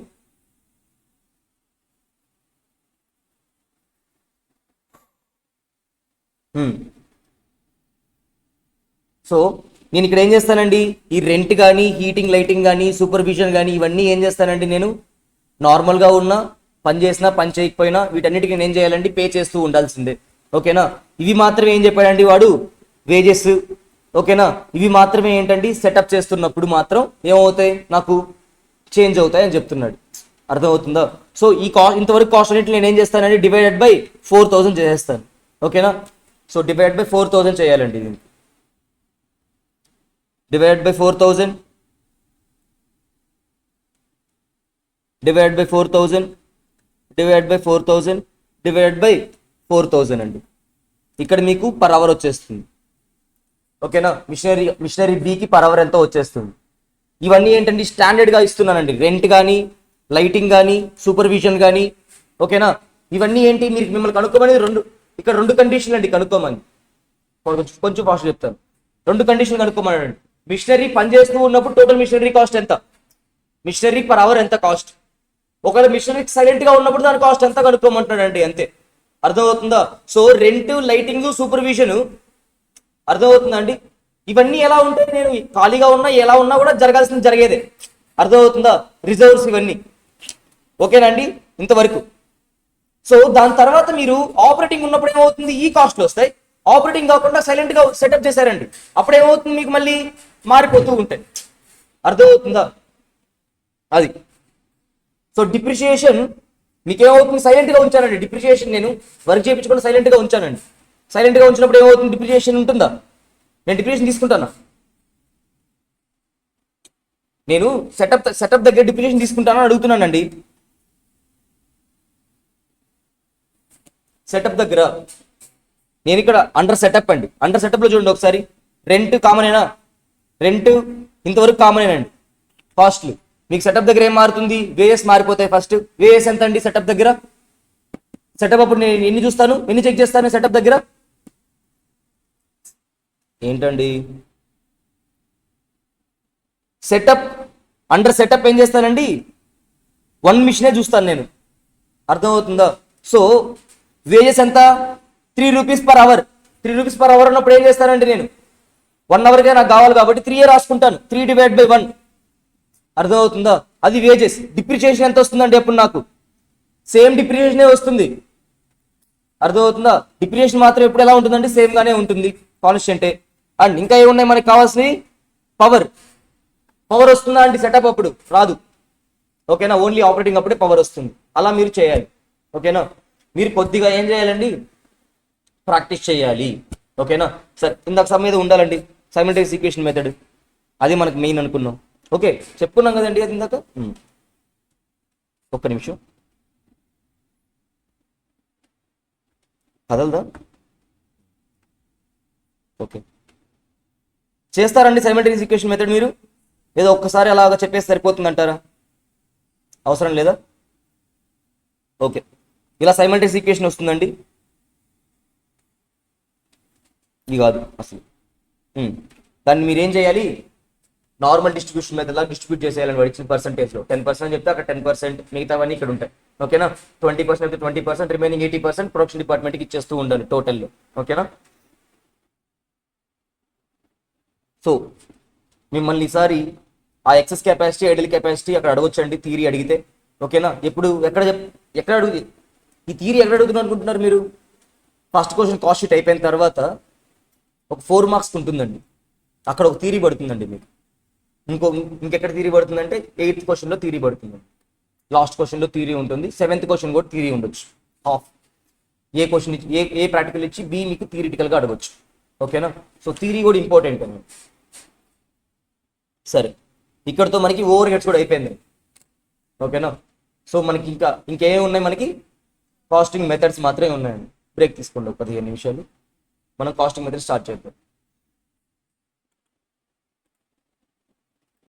S1: సో నేను ఇక్కడ ఏం చేస్తానండి, ఈ రెంట్ కానీ హీటింగ్ లైటింగ్ కానీ సూపర్విజన్ కానీ ఇవన్నీ ఏం చేస్తానండి నేను నార్మల్గా ఉన్నా పని చేసినా పని చేయకపోయినా వీటన్నిటికీ నేను ఏం చేయాలండి, పే చేస్తూ ఉండాల్సిందే. ఓకేనా. ఇవి మాత్రమే ఏం చెప్పాడండి వాడు, వేజెస్. ఓకేనా. ఇవి మాత్రమే ఏంటండి సెటప్ చేస్తున్నప్పుడు మాత్రం ఏమవుతాయి, నాకు చేంజ్ అవుతాయి అని చెప్తున్నాడు. అర్థమవుతుందా. సో ఈ కాస్ట్ ఇంతవరకు కాస్ట్ అన్నింటి నేను ఏం చేస్తానండి, డివైడెడ్ బై 4000 చేసేస్తాను. ఓకేనా. సో డివైడ్ బై 4000 చేయాలండి. ఇది divide by 4000 divide by 4000 divide by 4000 divide by 4000 అండి. ఇక్కడ మీకు పర్ అవర్ వచ్చేస్తుంది. ఓకేనా. మిషనరీ బికి పర్ అవర్ ఎంతో వచ్చేస్తుంది. ఇవన్నీ ఏంటండి స్టాండర్డ్గా ఇస్తున్నానండి, రెంట్ కానీ లైటింగ్ కానీ సూపర్విజన్ కానీ. ఓకేనా. ఇవన్నీ ఏంటి మీరు మిమ్మల్ని కనుక్కోమని ఇక్కడ రెండు కండిషన్లు అండి కనుక్కోమని. కొంచెం ఫాస్ట్ చెప్తాను. 2 కండిషన్లు కనుక్కోమన్నాడు. మిషనరీ పనిచేస్తూ ఉన్నప్పుడు టోటల్ మిషనరీ కాస్ట్ ఎంత, మిషనరీ పర్ అవర్ ఎంత కాస్ట్. ఒకవేళ మిషనరీ సైలెంట్ గా ఉన్నప్పుడు దాని కాస్ట్ ఎంత కనుక్కోమంటున్నాడండి, అంతే. అర్థమవుతుందా. సో రెంట్ లైటింగ్ సూపర్విజన్ అర్థమవుతుందా అండి. ఇవన్నీ ఎలా ఉంటాయి, నేను ఖాళీగా ఉన్నా ఎలా ఉన్నా కూడా జరగాల్సింది జరిగేదే. అర్థమవుతుందా. రిజర్వ్స్ ఇవన్నీ ఓకేనా అండి ఇంతవరకు. సో దాని తర్వాత మీరు ఆపరేటింగ్ ఉన్నప్పుడు ఏమవుతుంది, ఈ కాస్ట్లు వస్తాయి. ఆపరేటింగ్ కాకుండా సైలెంట్ గా సెటప్ చేశారండి, అప్పుడు ఏమవుతుంది, మీకు మళ్ళీ మారిపోతూ ఉంటాయి. అర్థమవుతుందా అది. సో డిప్రిషియేషన్ మీకేమవుతుంది, సైలెంట్ గా ఉంచానండి. డిప్రిషియేషన్ నేను వర్క్ చేయించకుండా సైలెంట్ గా ఉంచానండి. సైలెంట్ గా ఉంచినప్పుడు ఏమవుతుంది, డిప్రిషియేషన్ ఉంటుందా, నేను డిప్రిషియేషన్ తీసుకుంటానా, నేను సెటప్ దగ్గర డిప్రిషియేషన్ తీసుకుంటానని అడుగుతున్నానండి. సెటప్ దగ్గర నేను ఇక్కడ అండర్ సెటప్ అండి. అండర్ సెటప్ లో చూడండి ఒకసారి, రెంట్ కామనేనా, రెంట్ ఇంతవరకు కామనేనండి. కాస్ట్లు మీకు సెటప్ దగ్గర ఏం మారుతుంది, వేఎస్ మారిపోతాయి. ఫస్ట్ వేఎస్ ఎంత అండి సెటప్ దగ్గర, సెటప్ అప్పుడు నేను ఎన్ని చూస్తాను, ఎన్ని చెక్ చేస్తాను సెటప్ దగ్గర, ఏంటండి సెటప్ అండర్ సెటప్ ఏం చేస్తానండి, 1 మిషనే చూస్తాను నేను. అర్థమవుతుందా. సో వేజెస్ ఎంత, 3 rupees per hour. 3 rupees per hour ఉన్నప్పుడు ఏం చేస్తానండి, నేను 1 అవర్గా నాకు కావాలి కాబట్టి 3 రాసుకుంటాను. 3 డివైడ్ బై 1. అర్థమవుతుందా. అది వేజెస్. డిప్రిషియేషన్ ఎంత వస్తుందండి అప్పుడు నాకు, సేమ్ డిప్రిషియేషనే వస్తుంది. అర్థమవుతుందా. డిప్రిషియేషన్ మాత్రం ఎప్పుడు ఎలా ఉంటుందండి, సేమ్ గానే ఉంటుంది, కాన్స్టెంటే. అండ్ ఇంకా ఏమున్నాయి మనకి కావాల్సినవి, పవర్ వస్తుందా అండి సెటప్ అప్పుడు రాదు. ఓకేనా. ఓన్లీ ఆపరేటింగ్ అప్పుడే పవర్ వస్తుంది. అలా మీరు చేయాలి. ఓకేనా. మీరు కొద్దిగా ఏం చేయాలండి, ప్రాక్టీస్ చేయాలి. ఓకేనా. సరే ఇందాక సమ్ మీద ఉండాలండి, సైమల్టేనియస్ ఈక్వేషన్ మెథడ్, అది మనకు మెయిన్ అనుకున్నాం. ఓకే చెప్పుకున్నాం కదండి అది ఇందాక. ఒక్క నిమిషం కదలదా. ఓకే చేస్తారండి సైమల్టేనియస్ ఈక్వేషన్ మెథడ్ మీరు, ఏదో ఒక్కసారి అలాగా చెప్పేసి సరిపోతుంది అంటారా, అవసరం లేదా. ఓకే ఇలా సైమల్టేనియస్ ఈక్వేషన్ వస్తుందండి, ఇది కాదు అసలు. దాన్ని మీరేం చేయాలి, నార్మల్ డిస్ట్రిబ్యూషన్ మెథడ్ లాగా డిస్ట్రిబ్యూట్ చేసేయాలని వాడు ఇచ్చిన పర్సెంటేజ్లో 10% చెప్తే అక్కడ 10%, మిగతావన్నీ ఇక్కడ ఉంటాయి. ఓకేనా? 20% అయితే 20%, రిమైనింగ్ 80% ప్రొడక్షన్ డిపార్ట్మెంట్కి ఇచ్చేస్తూ ఉండాలి టోటల్లో. ఓకేనా? సో మిమ్మల్ని ఈసారి ఆ ఎక్సెస్ కెపాసిటీ, ఐడియల్ కెపాసిటీ అక్కడ అడగొచ్చండి థియరీ అడిగితే. ఓకేనా? ఎప్పుడు ఎక్కడ అడుగు ఈ థియరీ ఎక్కడ అడుగుతున్నారు అనుకుంటున్నారు మీరు? ఫస్ట్ క్వశ్చన్ కాస్ట్ షీట్ అయిపోయిన తర్వాత ఒక 4 మార్క్స్ ఉంటుందండి, అక్కడ ఒక థియరీ పడుతుందండి మీకు. ఇంకెక్కడ థియరీ పడుతుందంటే 8th క్వశ్చన్లో థియరీ పడుతుంది, లాస్ట్ క్వశ్చన్లో థియరీ ఉంటుంది, 7th క్వశ్చన్ కూడా థియరీ ఉండొచ్చు. హాఫ్ ఏ క్వశ్చన్ ఇచ్చి ఏ ప్రాక్టికల్ ఇచ్చి బి మీకు థియరిటికల్గా అడగొచ్చు. ఓకేనా? సో థియరీ కూడా ఇంపార్టెంట్ అండి. సరే, ఇక్కడతో మనకి ఓవర్ హెడ్స్ కూడా అయిపోయింది. ఓకేనా? సో మనకి ఇంకేం ఉన్నాయి, మనకి కాస్టింగ్ మెథడ్స్ మాత్రమే ఉన్నాయండి. బ్రేక్ తీసుకోండి ఒక 15 నిమిషాలు, మనం కాస్టింగ్ మెథడ్ స్టార్ట్ చేద్దాం.